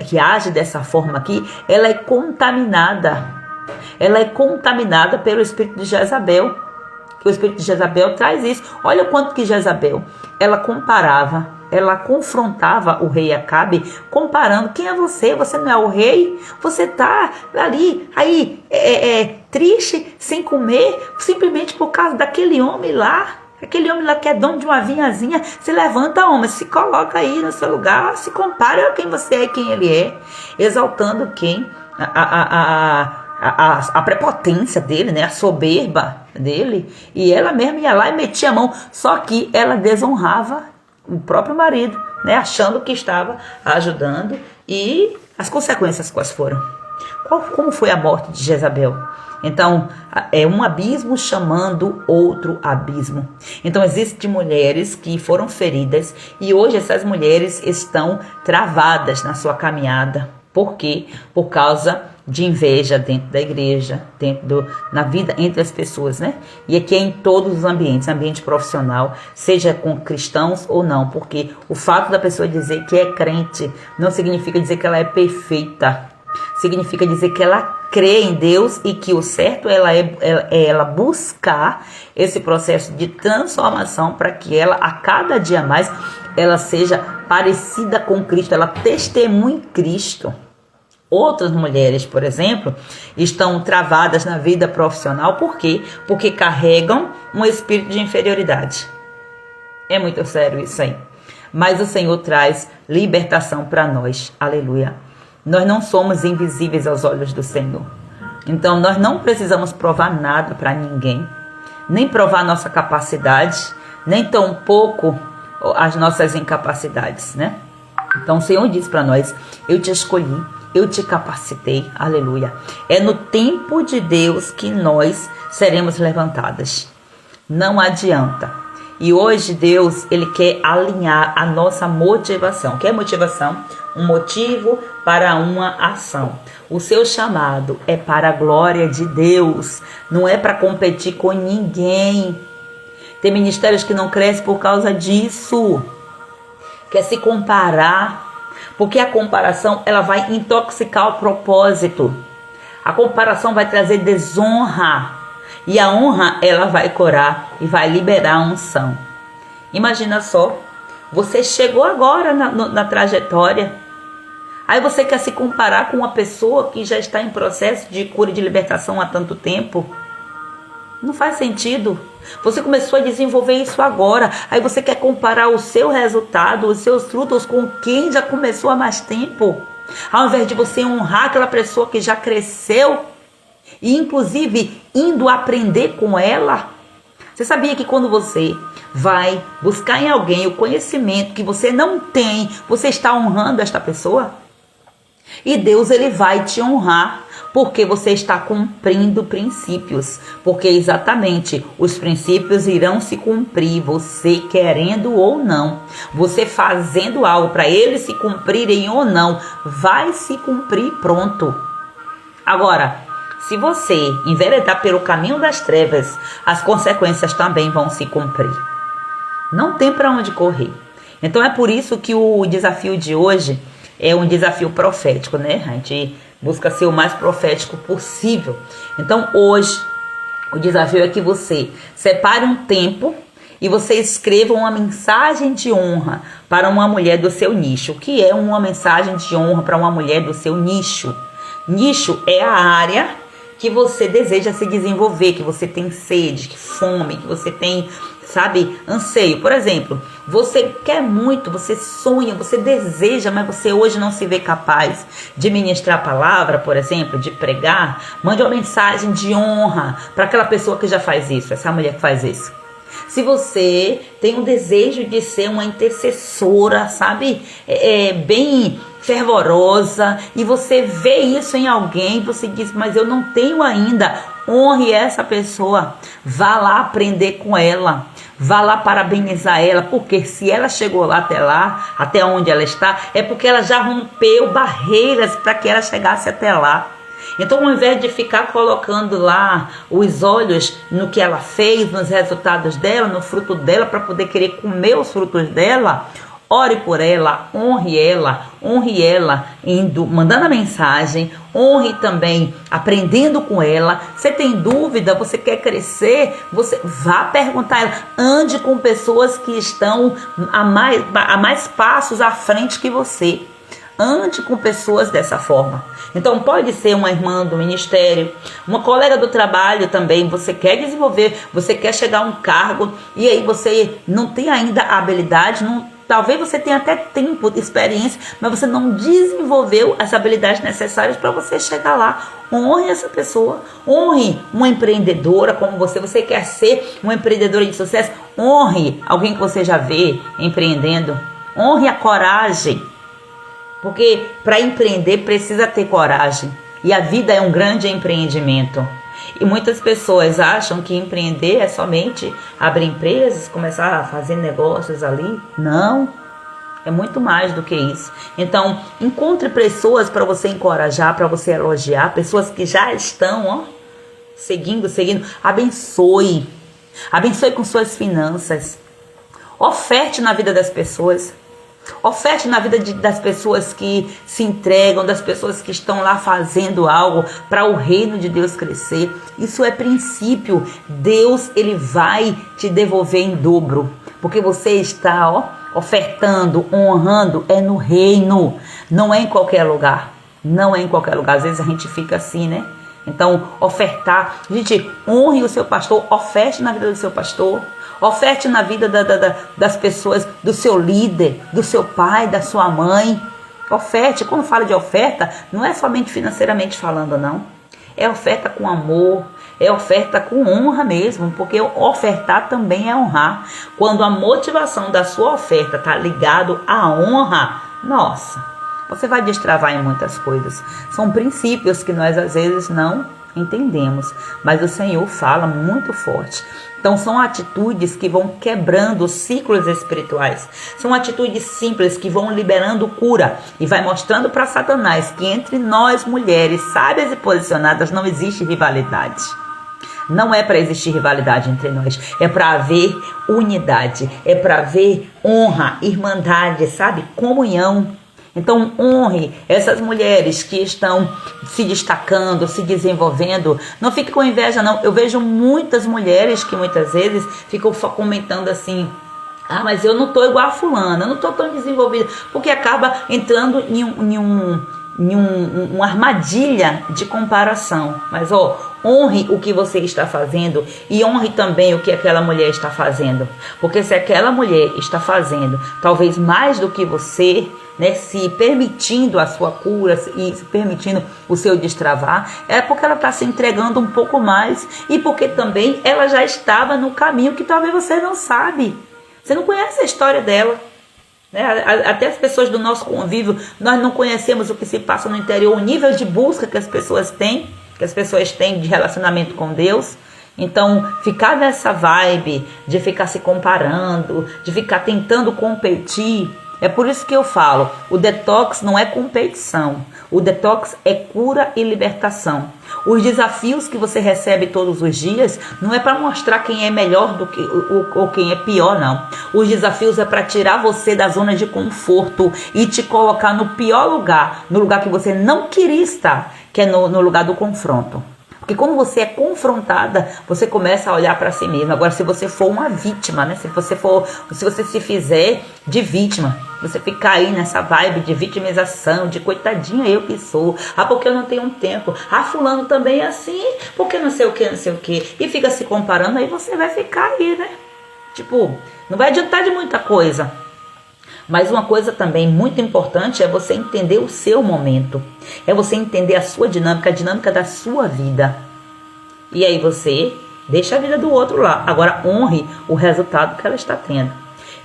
S2: que age dessa forma aqui, ela é contaminada. Ela é contaminada pelo espírito de Jezabel. Que o espírito de Jezabel traz isso. Olha o quanto que Jezabel, ela comparava, ela confrontava o rei Acabe, comparando: quem é você? Você não é o rei? Você está ali, aí, triste, sem comer, simplesmente por causa daquele homem lá. Aquele homem lá que é dono de uma vinhazinha. Se levanta, homem, se coloca aí no seu lugar, se compara a quem você é e quem ele é. Exaltando quem? a prepotência dele, né? A soberba dele. E ela mesma ia lá e metia a mão. Só que ela desonrava o próprio marido, né? Achando que estava ajudando. E as consequências quais foram? Como foi a morte de Jezabel? Então, é um abismo chamando outro abismo. Então, existem mulheres que foram feridas e hoje essas mulheres estão travadas na sua caminhada. Por quê? Por causa de inveja dentro da igreja, na vida entre as pessoas, né? E aqui é em todos os ambientes, ambiente profissional, seja com cristãos ou não, porque o fato da pessoa dizer que é crente não significa dizer que ela é perfeita. Significa dizer que ela crê em Deus e que o certo é ela buscar esse processo de transformação para que ela, a cada dia mais, ela seja parecida com Cristo, ela testemunhe Cristo. Outras mulheres, por exemplo, estão travadas na vida profissional. Por quê? Porque carregam um espírito de inferioridade. É muito sério isso aí. Mas o Senhor traz libertação para nós. Aleluia. Nós não somos invisíveis aos olhos do Senhor. Então, nós não precisamos provar nada para ninguém. Nem provar nossa capacidade, nem tampouco as nossas incapacidades, né? Então, o Senhor diz para nós, eu te escolhi, eu te capacitei, aleluia. É no tempo de Deus que nós seremos levantadas. Não adianta. E hoje Deus, Ele quer alinhar a nossa motivação. Que é motivação? Um motivo para uma ação. O seu chamado é para a glória de Deus. Não é para competir com ninguém. Tem ministérios que não crescem por causa disso. Quer se comparar. Porque a comparação, ela vai intoxicar o propósito. A comparação vai trazer desonra. E a honra, ela vai curar e vai liberar a unção. Imagina só, você chegou agora na trajetória. Aí você quer se comparar com uma pessoa que já está em processo de cura e de libertação há tanto tempo. Não faz sentido. Você começou a desenvolver isso agora. Aí você quer comparar o seu resultado, os seus frutos com quem já começou há mais tempo. Ao invés de você honrar aquela pessoa que já cresceu. E inclusive indo aprender com ela. Você sabia que quando você vai buscar em alguém o conhecimento que você não tem, você está honrando esta pessoa? E Deus, Ele vai te honrar porque você está cumprindo princípios. Porque exatamente os princípios irão se cumprir, você querendo ou não. Você fazendo algo para eles se cumprirem ou não, vai se cumprir, pronto. Agora, se você enveredar pelo caminho das trevas, as consequências também vão se cumprir. Não tem para onde correr. Então é por isso que o desafio de hoje é um desafio profético, né? A gente busca ser o mais profético possível. Então hoje o desafio é que você separe um tempo e você escreva uma mensagem de honra para uma mulher do seu nicho. O que é uma mensagem de honra para uma mulher do seu nicho? Nicho é a área que você deseja se desenvolver, que você tem sede, que fome, que você tem, sabe, anseio. Por exemplo, você quer muito, você sonha, você deseja, mas você hoje não se vê capaz de ministrar a palavra, por exemplo, de pregar. Mande uma mensagem de honra para aquela pessoa que já faz isso, essa mulher que faz isso. Se você tem um desejo de ser uma intercessora, sabe, bem fervorosa, e você vê isso em alguém, você diz, mas eu não tenho ainda, honre essa pessoa, vá lá aprender com ela, vá lá parabenizar ela, porque se ela chegou lá, até onde ela está, é porque ela já rompeu barreiras para que ela chegasse até lá. Então, ao invés de ficar colocando lá os olhos no que ela fez, nos resultados dela, no fruto dela, para poder querer comer os frutos dela, ore por ela, honre ela, indo, mandando a mensagem, honre também, aprendendo com ela. Você tem dúvida, você quer crescer, você vá perguntar a ela, ande com pessoas que estão a mais passos à frente que você. Ande com pessoas dessa forma. Então pode ser uma irmã do ministério, uma colega do trabalho também. Você quer desenvolver, você quer chegar a um cargo e aí você não tem ainda a habilidade, não talvez você tenha até tempo, experiência, mas você não desenvolveu as habilidades necessárias para você chegar lá. Honre essa pessoa, honre uma empreendedora como você quer ser uma empreendedora de sucesso, honre alguém que você já vê empreendendo, honre a coragem, porque para empreender precisa ter coragem, e a vida é um grande empreendimento. E muitas pessoas acham que empreender é somente abrir empresas, começar a fazer negócios ali. Não, é muito mais do que isso. Então, encontre pessoas para você encorajar, para você elogiar, pessoas que já estão seguindo. Abençoe com suas finanças. Oferte na vida das pessoas. Oferte na vida das pessoas que se entregam, das pessoas que estão lá fazendo algo para o reino de Deus crescer. Isso é princípio. Deus, ele vai te devolver em dobro, porque você está ofertando, honrando, é no reino, não é em qualquer lugar. Não é em qualquer lugar. Às vezes a gente fica assim, né? Então, ofertar. Gente, honre o seu pastor, oferte na vida do seu pastor. Oferte na vida das pessoas, do seu líder, do seu pai, da sua mãe. Oferte. Quando fala de oferta, não é somente financeiramente falando, não. É oferta com amor, é oferta com honra mesmo, porque ofertar também é honrar. Quando a motivação da sua oferta está ligado à honra, nossa, você vai destravar em muitas coisas. São princípios que nós às vezes não entendemos, mas o Senhor fala muito forte. Então são atitudes que vão quebrando ciclos espirituais. São atitudes simples que vão liberando cura e vai mostrando para Satanás que entre nós mulheres sábias e posicionadas não existe rivalidade. Não é para existir rivalidade entre nós, é para haver unidade, é para haver honra, irmandade, sabe? Comunhão. Então honre essas mulheres que estão se destacando, se desenvolvendo. Não fique com inveja, não. Eu vejo muitas mulheres que muitas vezes ficam comentando assim: ah, mas eu não estou igual a fulana, eu não estou tão desenvolvida, porque acaba entrando em uma armadilha de comparação. Mas honre o que você está fazendo e honre também o que aquela mulher está fazendo, porque se aquela mulher está fazendo talvez mais do que você, né, se permitindo a sua cura e se permitindo o seu destravar, é porque ela está se entregando um pouco mais e porque também ela já estava no caminho que talvez você não sabe. Você não conhece a história dela. Até as pessoas do nosso convívio, nós não conhecemos o que se passa no interior, o nível de busca que as pessoas têm de relacionamento com Deus. Então, ficar nessa vibe de ficar se comparando, de ficar tentando competir, é por isso que eu falo, o detox não é competição, o detox é cura e libertação. Os desafios que você recebe todos os dias não é para mostrar quem é melhor do que ou quem é pior, não. Os desafios é para tirar você da zona de conforto e te colocar no pior lugar, no lugar que você não queria estar, que é no lugar do confronto. Porque quando você é confrontada, você começa a olhar para si mesmo. Agora, se você for uma vítima, né? Se você se fizer de vítima, você ficar aí nessa vibe de vitimização, de coitadinha eu que sou. Ah, porque eu não tenho tempo. Ah, fulano também é assim, porque não sei o que. E fica se comparando, aí você vai ficar aí, né? Tipo, não vai adiantar de muita coisa. Mas uma coisa também muito importante é você entender o seu momento. É você entender a sua dinâmica, a dinâmica da sua vida. E aí você deixa a vida do outro lá. Agora honre o resultado que ela está tendo.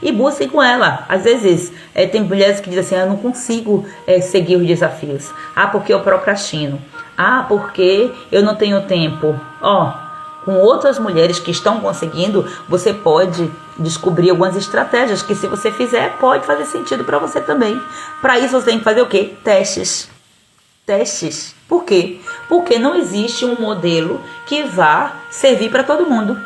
S2: E busque com ela. Às vezes tem mulheres que dizem assim: eu não consigo seguir os desafios. Ah, porque eu procrastino. Ah, porque eu não tenho tempo. Com outras mulheres que estão conseguindo, você pode descobrir algumas estratégias que, se você fizer, pode fazer sentido para você também. Para isso você tem que fazer o quê? Testes. Por quê? Porque não existe um modelo que vá servir para todo mundo.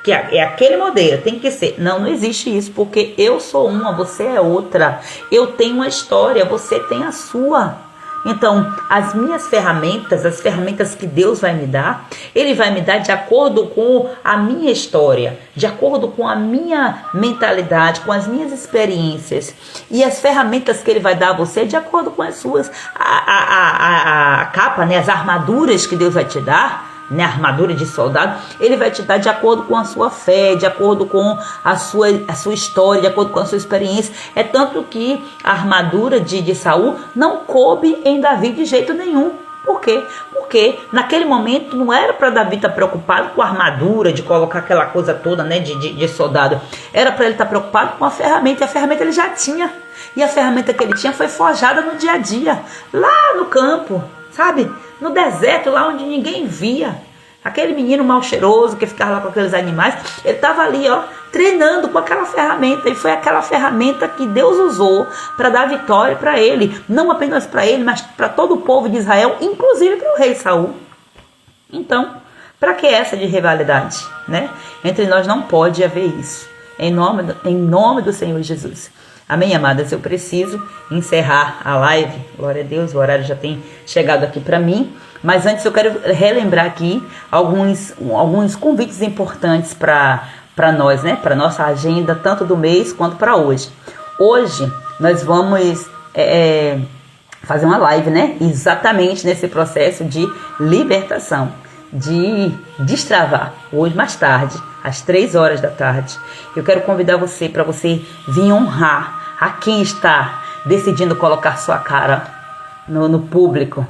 S2: Que é aquele modelo, tem que ser. Não existe isso, porque eu sou uma, você é outra. Eu tenho uma história, você tem a sua. Então, as minhas ferramentas, as ferramentas que Deus vai me dar, Ele vai me dar de acordo com a minha história, de acordo com a minha mentalidade, com as minhas experiências. E as ferramentas que Ele vai dar a você, de acordo com as suas, a capa, né, as armaduras que Deus vai te dar, né, armadura de soldado, ele vai te dar de acordo com a sua fé, de acordo com a sua história, de acordo com a sua experiência. É tanto que a armadura de Saul não coube em Davi de jeito nenhum. Por quê? Porque naquele momento não era para Davi estar preocupado com a armadura, de colocar aquela coisa toda, né, de soldado. Era para ele estar preocupado com a ferramenta, e a ferramenta ele já tinha. E a ferramenta que ele tinha foi forjada no dia a dia, lá no campo, sabe? No deserto, lá onde ninguém via. Aquele menino mal cheiroso que ficava lá com aqueles animais, ele estava ali, ó, treinando com aquela ferramenta. E foi aquela ferramenta que Deus usou para dar vitória para ele. Não apenas para ele, mas para todo o povo de Israel, inclusive para o rei Saul. Então, para que essa de rivalidade, né? Entre nós não pode haver isso. Em nome do Senhor Jesus. Amém, amadas? Eu preciso encerrar a live. Glória a Deus, o horário já tem chegado aqui para mim. Mas antes eu quero relembrar aqui alguns convites importantes para nós, né? Para nossa agenda, tanto do mês quanto para hoje. Hoje nós vamos fazer uma live, né? Exatamente nesse processo de libertação, de destravar. Hoje mais tarde, às 3 horas da tarde. Eu quero convidar você para você vir honrar a quem está decidindo colocar sua cara no público.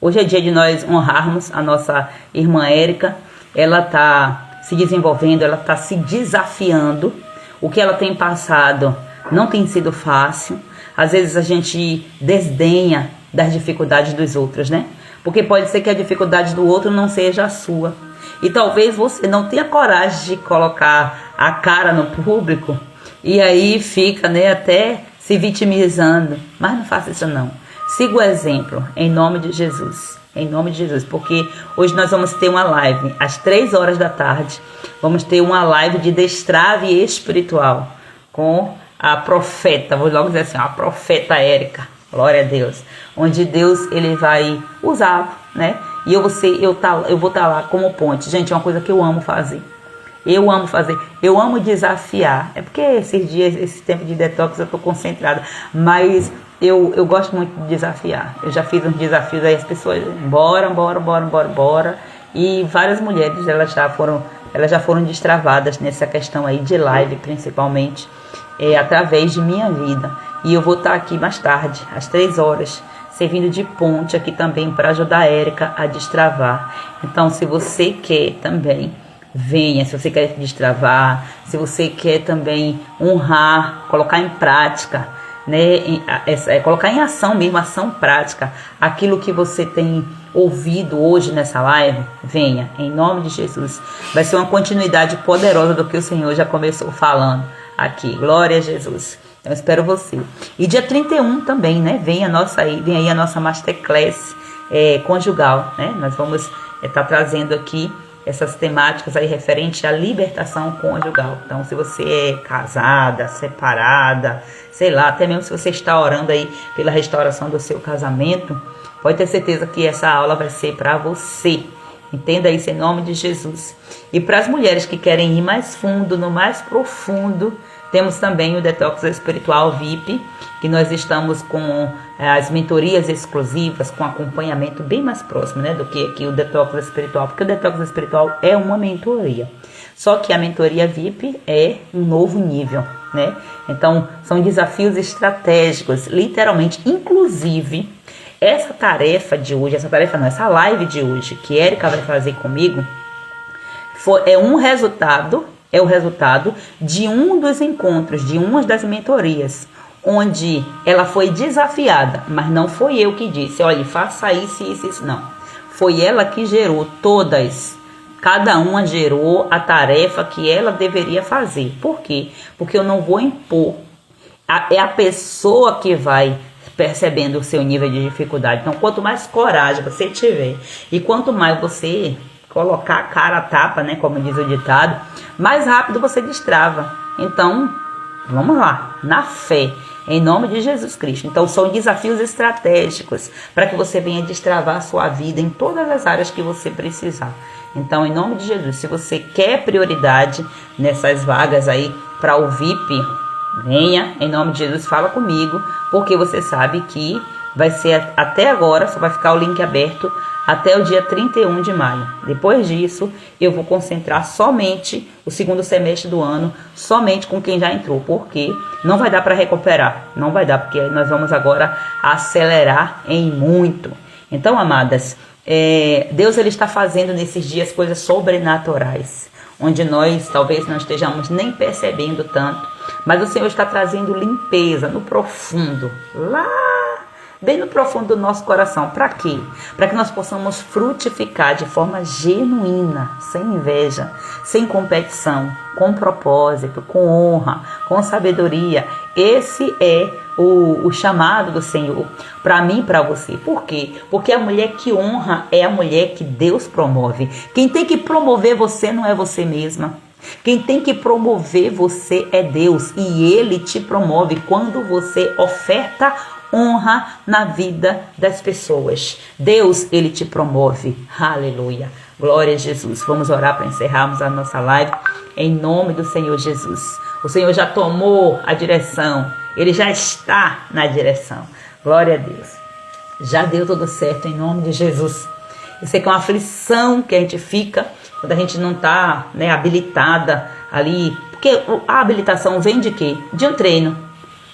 S2: Hoje é dia de nós honrarmos a nossa irmã Érica. Ela está se desenvolvendo, ela está se desafiando. O que ela tem passado não tem sido fácil. Às vezes a gente desdenha das dificuldades dos outros, né? Porque pode ser que a dificuldade do outro não seja a sua. E talvez você não tenha coragem de colocar a cara no público. E aí fica, né, até se vitimizando. Mas não faça isso não. Siga o exemplo, em nome de Jesus. Em nome de Jesus. Porque hoje nós vamos ter uma live às 3 horas da tarde. Vamos ter uma live de destrave espiritual com a profeta. Vou logo dizer assim, a profeta Érica. Glória a Deus. Onde Deus ele vai usá-lo, né? E eu vou estar lá como ponte. Gente, é uma coisa que eu amo fazer. Eu amo desafiar. É porque esses dias, esse tempo de detox eu estou concentrada. Mas eu gosto muito de desafiar. Eu já fiz uns desafios aí, as pessoas, bora. E várias mulheres, elas já foram destravadas nessa questão aí de live, principalmente, através de minha vida. E eu vou estar aqui mais tarde, às 3 horas, servindo de ponte aqui também para ajudar a Érica a destravar. Então, se você quer também, venha. Se você quer destravar, se você quer também honrar, colocar em prática, né, colocar em ação mesmo, ação prática, aquilo que você tem ouvido hoje nessa live, venha, em nome de Jesus. Vai ser uma continuidade poderosa do que o Senhor já começou falando aqui. Glória a Jesus. Eu espero você. E dia 31 também, né? Vem aí a nossa Masterclass conjugal, né? Nós vamos estar trazendo aqui essas temáticas aí referente à libertação conjugal. Então, se você é casada, separada, sei lá, até mesmo se você está orando aí pela restauração do seu casamento, pode ter certeza que essa aula vai ser para você. Entenda isso em nome de Jesus. E para as mulheres que querem ir mais fundo, no mais profundo, temos também o Detox Espiritual VIP, que nós estamos com as mentorias exclusivas, com acompanhamento bem mais próximo, né, do que aqui o Detox Espiritual, porque o Detox Espiritual é uma mentoria. Só que a mentoria VIP é um novo nível, né? Então, são desafios estratégicos, literalmente, inclusive, essa live de hoje, que Érica vai fazer comigo, é o resultado de um dos encontros, de uma das mentorias, onde ela foi desafiada, mas não foi eu que disse, olha, faça isso, não. Foi ela que gerou todas. Cada uma gerou a tarefa que ela deveria fazer. Por quê? Porque eu não vou impor. É a pessoa que vai percebendo o seu nível de dificuldade. Então, quanto mais coragem você tiver e quanto mais você colocar a cara a tapa, né, como diz o ditado, mais rápido você destrava. Então, vamos lá, na fé, em nome de Jesus Cristo. Então, são desafios estratégicos para que você venha destravar a sua vida em todas as áreas que você precisar. Então, em nome de Jesus, se você quer prioridade nessas vagas aí para o VIP, venha, em nome de Jesus, fala comigo, porque você sabe que vai ser até agora, só vai ficar o link aberto até o dia 31 de maio. Depois disso, eu vou concentrar somente o segundo semestre do ano, somente com quem já entrou, porque não vai dar para recuperar, não vai dar, porque nós vamos agora acelerar em muito. Então, amadas, Deus ele está fazendo nesses dias coisas sobrenaturais, onde nós talvez não estejamos nem percebendo tanto, mas o Senhor está trazendo limpeza no profundo, lá bem no profundo do nosso coração. Para quê? Para que nós possamos frutificar de forma genuína, sem inveja, sem competição, com propósito, com honra, com sabedoria. Esse é o chamado do Senhor para mim e para você. Por quê? Porque a mulher que honra é a mulher que Deus promove. Quem tem que promover você não é você mesma. Quem tem que promover você é Deus, e Ele te promove quando você oferta honra na vida das pessoas. Deus, Ele te promove. Aleluia. Glória a Jesus. Vamos orar para encerrarmos a nossa live em nome do Senhor Jesus. O Senhor já tomou a direção. Ele já está na direção. Glória a Deus. Já deu tudo certo em nome de Jesus. Eu sei que é uma aflição que a gente fica quando a gente não está, habilitada ali. Porque a habilitação vem de quê? De um treino.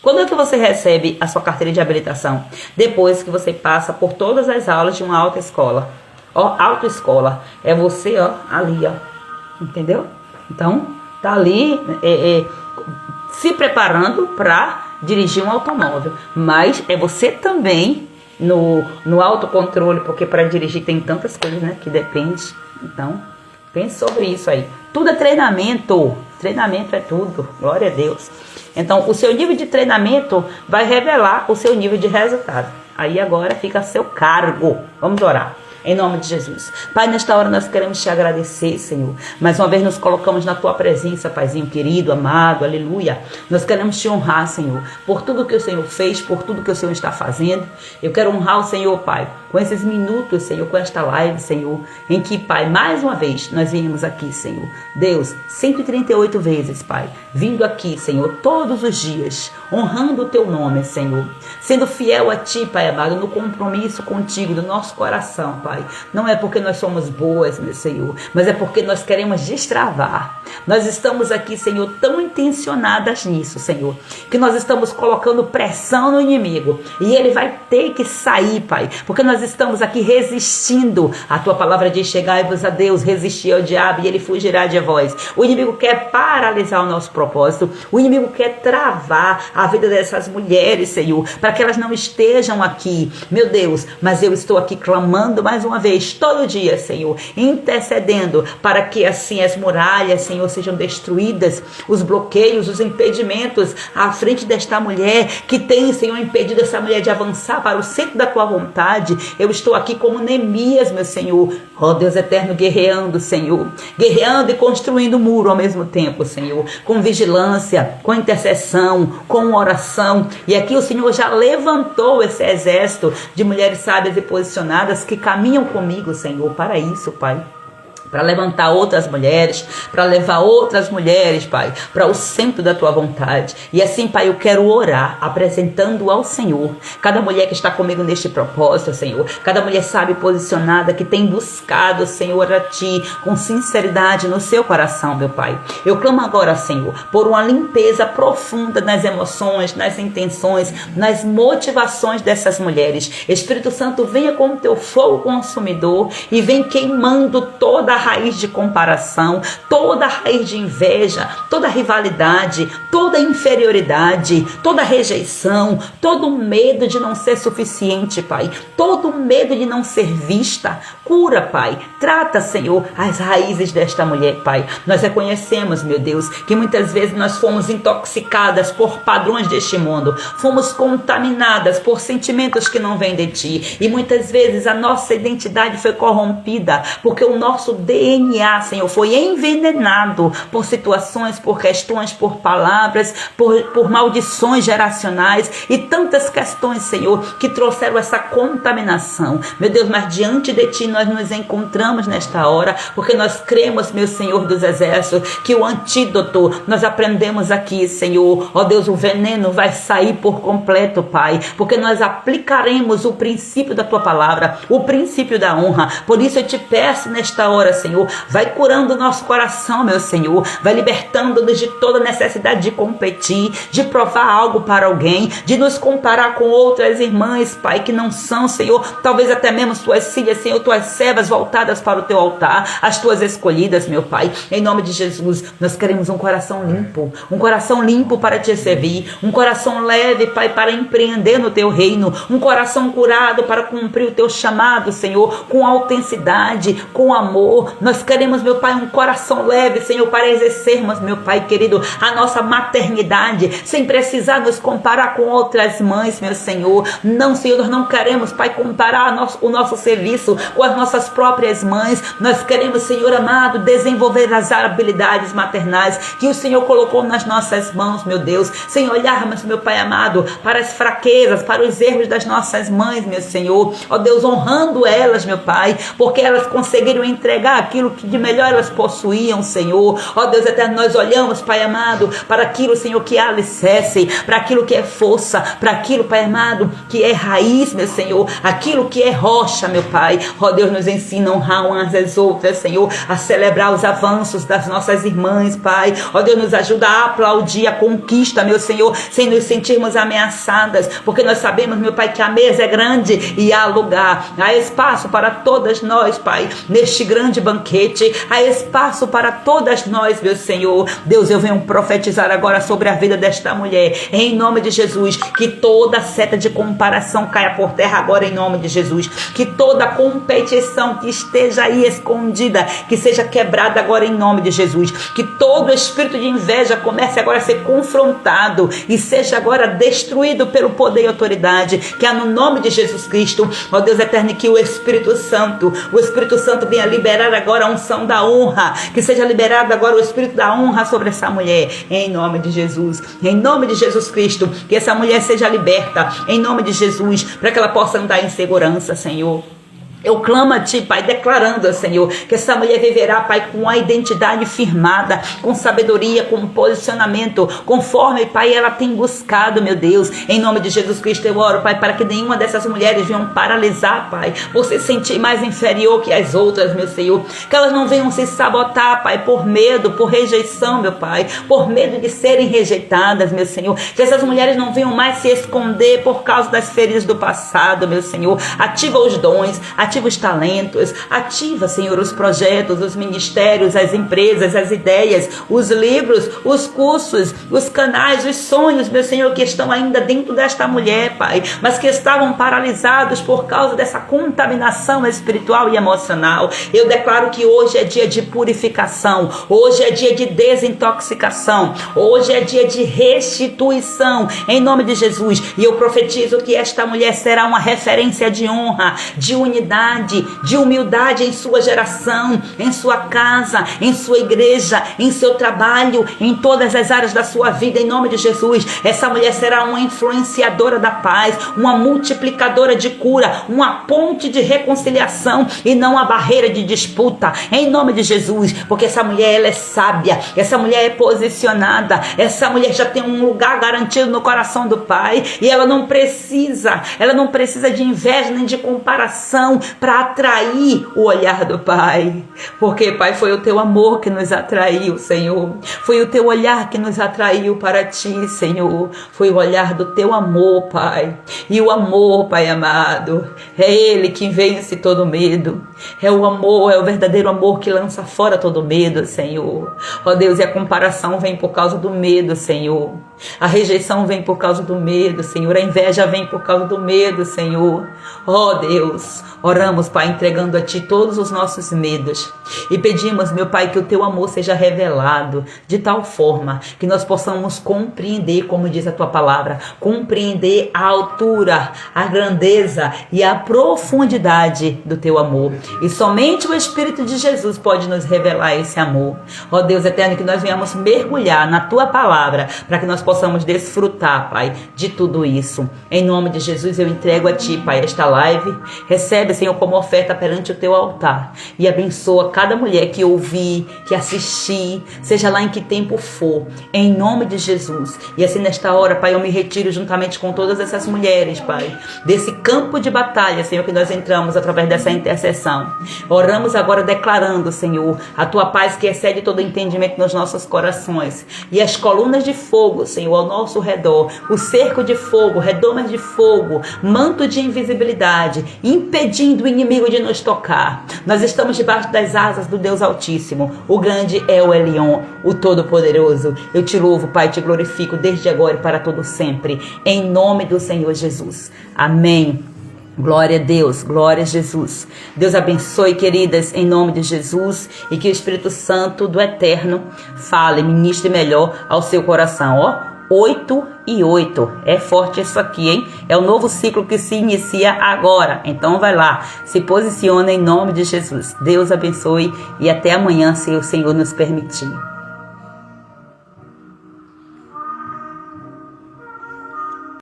S2: Quando é que você recebe a sua carteira de habilitação? Depois que você passa por todas as aulas de uma autoescola. Autoescola é você, ali, entendeu? Então, tá ali se preparando para dirigir um automóvel. Mas é você também no autocontrole, porque para dirigir tem tantas coisas, que depende. Então, pense sobre isso aí. Tudo é treinamento. Treinamento é tudo. Glória a Deus. Então, o seu nível de treinamento vai revelar o seu nível de resultado. Aí agora fica a seu cargo. Vamos orar. Em nome de Jesus. Pai, nesta hora nós queremos te agradecer, Senhor. Mais uma vez nos colocamos na tua presença, Paizinho querido, amado, aleluia. Nós queremos te honrar, Senhor, por tudo que o Senhor fez, por tudo que o Senhor está fazendo. Eu quero honrar o Senhor, Pai, com esses minutos, Senhor, com esta live, Senhor, em que, Pai, mais uma vez nós viemos aqui, Senhor. Deus, 138 vezes, Pai, vindo aqui, Senhor, todos os dias, honrando o teu nome, Senhor, sendo fiel a ti, Pai amado, no compromisso contigo, do nosso coração, Pai. Não é porque nós somos boas, meu Senhor, mas é porque nós queremos destravar. Nós estamos aqui, Senhor, tão intencionadas nisso, Senhor, que nós estamos colocando pressão no inimigo e ele vai ter que sair, Pai, porque nós estamos aqui resistindo. A tua palavra diz: chegai-vos a Deus, resistir ao diabo e ele fugirá de vós. O inimigo quer paralisar o nosso propósito, o inimigo quer travar a vida dessas mulheres, Senhor, para que elas não estejam aqui, meu Deus, mas eu estou aqui clamando mais uma vez, todo dia, Senhor, intercedendo para que assim as muralhas, Senhor, sejam destruídas, os bloqueios, os impedimentos à frente desta mulher que tem, Senhor, impedido essa mulher de avançar para o centro da tua vontade. Eu estou aqui como Neemias, meu Senhor, Deus eterno, guerreando, Senhor, guerreando e construindo muro ao mesmo tempo, Senhor, com vigilância, com intercessão, com oração. E aqui o Senhor já levantou esse exército de mulheres sábias e posicionadas que caminham comigo, Senhor, para isso, Pai. Para levantar outras mulheres, para levar outras mulheres, Pai, para o centro da tua vontade. E assim, Pai, eu quero orar, apresentando ao Senhor cada mulher que está comigo neste propósito, Senhor. Cada mulher sábia e posicionada que tem buscado, Senhor, a Ti com sinceridade no seu coração, meu Pai. Eu clamo agora, Senhor, por uma limpeza profunda nas emoções, nas intenções, nas motivações dessas mulheres. Espírito Santo, venha com o teu fogo consumidor e vem queimando toda a raiz de comparação, toda a raiz de inveja, toda rivalidade, toda inferioridade, toda rejeição, todo medo de não ser suficiente, Pai, todo medo de não ser vista. Cura, Pai, trata, Senhor, as raízes desta mulher, Pai. Nós reconhecemos, meu Deus, que muitas vezes nós fomos intoxicadas por padrões deste mundo, fomos contaminadas por sentimentos que não vêm de Ti, e muitas vezes a nossa identidade foi corrompida, porque o nosso DNA, Senhor, foi envenenado por situações, por questões, por palavras, por maldições geracionais e tantas questões, Senhor, que trouxeram essa contaminação. Meu Deus, mas diante de Ti nós nos encontramos nesta hora, porque nós cremos, meu Senhor dos Exércitos, que o antídoto nós aprendemos aqui, Senhor. Ó Deus, o veneno vai sair por completo, Pai, porque nós aplicaremos o princípio da Tua palavra, o princípio da honra. Por isso eu te peço nesta hora, Senhor, vai curando o nosso coração, meu Senhor, vai libertando-nos de toda necessidade de competir, de provar algo para alguém, de nos comparar com outras irmãs, Pai, que não são, Senhor, talvez até mesmo Tuas filhas, Senhor, Tuas servas voltadas para o Teu altar, as Tuas escolhidas, meu Pai. Em nome de Jesus, nós queremos um coração limpo para Te servir, um coração leve, Pai, para empreender no Teu reino, um coração curado para cumprir o Teu chamado, Senhor, com autenticidade, com amor. Nós queremos, meu Pai, um coração leve, Senhor, para exercermos, meu Pai querido, a nossa maternidade, sem precisar nos comparar com outras mães, meu Senhor. Não, Senhor, nós não queremos, Pai, comparar o nosso serviço com as nossas próprias mães. Nós queremos, Senhor amado, desenvolver as habilidades maternais que o Senhor colocou nas nossas mãos, meu Deus, sem olharmos, meu Pai amado, para as fraquezas, para os erros das nossas mães, meu Senhor. Ó Deus, honrando elas, meu Pai, porque elas conseguiram entregar aquilo que de melhor elas possuíam, Senhor. Ó Deus eterno, nós olhamos, Pai amado, para aquilo, Senhor, que é alicerce, para aquilo que é força, para aquilo, Pai amado, que é raiz, meu Senhor, aquilo que é rocha, meu Pai. Ó Deus, nos ensina a honrar umas às outras, Senhor, a celebrar os avanços das nossas irmãs, Pai. Ó Deus, nos ajuda a aplaudir a conquista, meu Senhor, sem nos sentirmos ameaçadas, porque nós sabemos, meu Pai, que a mesa é grande e há lugar, há espaço para todas nós, Pai, neste grande banquete, há espaço para todas nós, meu Senhor. Deus, eu venho profetizar agora sobre a vida desta mulher, em nome de Jesus, que toda seta de comparação caia por terra agora, em nome de Jesus, que toda competição que esteja aí escondida, que seja quebrada agora, em nome de Jesus, que todo espírito de inveja comece agora a ser confrontado e seja agora destruído pelo poder e autoridade que há no nome de Jesus Cristo. Ó Deus eterno, que o Espírito Santo venha liberar agora a unção da honra, que seja liberado agora o Espírito da honra sobre essa mulher, em nome de Jesus, em nome de Jesus Cristo, que essa mulher seja liberta, em nome de Jesus, para que ela possa andar em segurança, Senhor. Eu clamo a Ti, Pai, declarando, Senhor, que essa mulher viverá, Pai, com a identidade firmada, com sabedoria, com posicionamento, conforme, Pai, ela tem buscado, meu Deus. Em nome de Jesus Cristo eu oro, Pai, para que nenhuma dessas mulheres venham paralisar, Pai, por se sentir mais inferior que as outras, meu Senhor. Que elas não venham se sabotar, Pai, por medo, por rejeição, meu Pai, por medo de serem rejeitadas, meu Senhor. Que essas mulheres não venham mais se esconder por causa das feridas do passado, meu Senhor. Ativa os dons, ativa os talentos, ativa, Senhor, os projetos, os ministérios, as empresas, as ideias, os livros, os cursos, os canais, os sonhos, meu Senhor, que estão ainda dentro desta mulher, Pai, mas que estavam paralisados por causa dessa contaminação espiritual e emocional. Eu declaro que hoje é dia de purificação, hoje é dia de desintoxicação, hoje é dia de restituição, em nome de Jesus. E eu profetizo que esta mulher será uma referência de honra, de unidade, de humildade em sua geração, em sua casa, em sua igreja, em seu trabalho, em todas as áreas da sua vida, em nome de Jesus. Essa mulher será uma influenciadora da paz, uma multiplicadora de cura, uma ponte de reconciliação e não a barreira de disputa, em nome de Jesus, porque essa mulher, ela é sábia, essa mulher é posicionada, essa mulher já tem um lugar garantido no coração do Pai e ela não precisa de inveja nem de comparação para atrair o olhar do Pai, porque, Pai, foi o Teu amor que nos atraiu, Senhor, foi o Teu olhar que nos atraiu para Ti, Senhor, foi o olhar do Teu amor, Pai, e o amor, Pai amado, é Ele que vence todo medo, é o amor, é o verdadeiro amor que lança fora todo medo, Senhor. Ó Deus, e a comparação vem por causa do medo, Senhor. A rejeição vem por causa do medo, Senhor. A inveja vem por causa do medo, Senhor. Oh Deus, oramos, Pai, entregando a Ti todos os nossos medos. E pedimos, meu Pai, que o Teu amor seja revelado de tal forma que nós possamos compreender, como diz a Tua palavra, compreender a altura, a grandeza e a profundidade do Teu amor. E somente o Espírito de Jesus pode nos revelar esse amor. Oh Deus eterno, que nós venhamos mergulhar na Tua palavra para que nós possamos desfrutar, Pai, de tudo isso. Em nome de Jesus eu entrego a Ti, Pai, esta live. Recebe, Senhor, como oferta perante o Teu altar e abençoa cada mulher que ouvir, que assistir, seja lá em que tempo for, em nome de Jesus. E assim nesta hora, Pai, eu me retiro juntamente com todas essas mulheres, Pai, desse campo de batalha, Senhor, que nós entramos através dessa intercessão. Oramos agora declarando, Senhor, a Tua paz que excede todo entendimento nos nossos corações e as colunas de fogo, Senhor, ao nosso redor, o cerco de fogo, redomas de fogo, manto de invisibilidade, impedindo o inimigo de nos tocar. Nós estamos debaixo das asas do Deus Altíssimo, o grande é o Elion, o Todo-Poderoso. Eu Te louvo, Pai, Te glorifico desde agora e para todo sempre, em nome do Senhor Jesus. Amém. Glória a Deus, glória a Jesus. Deus abençoe, queridas, em nome de Jesus, e que o Espírito Santo do Eterno fale, ministre melhor ao seu coração. Ó, 8 e 8. É forte isso aqui, hein? É o novo ciclo que se inicia agora. Então vai lá, se posiciona em nome de Jesus. Deus abençoe e até amanhã, se o Senhor nos permitir.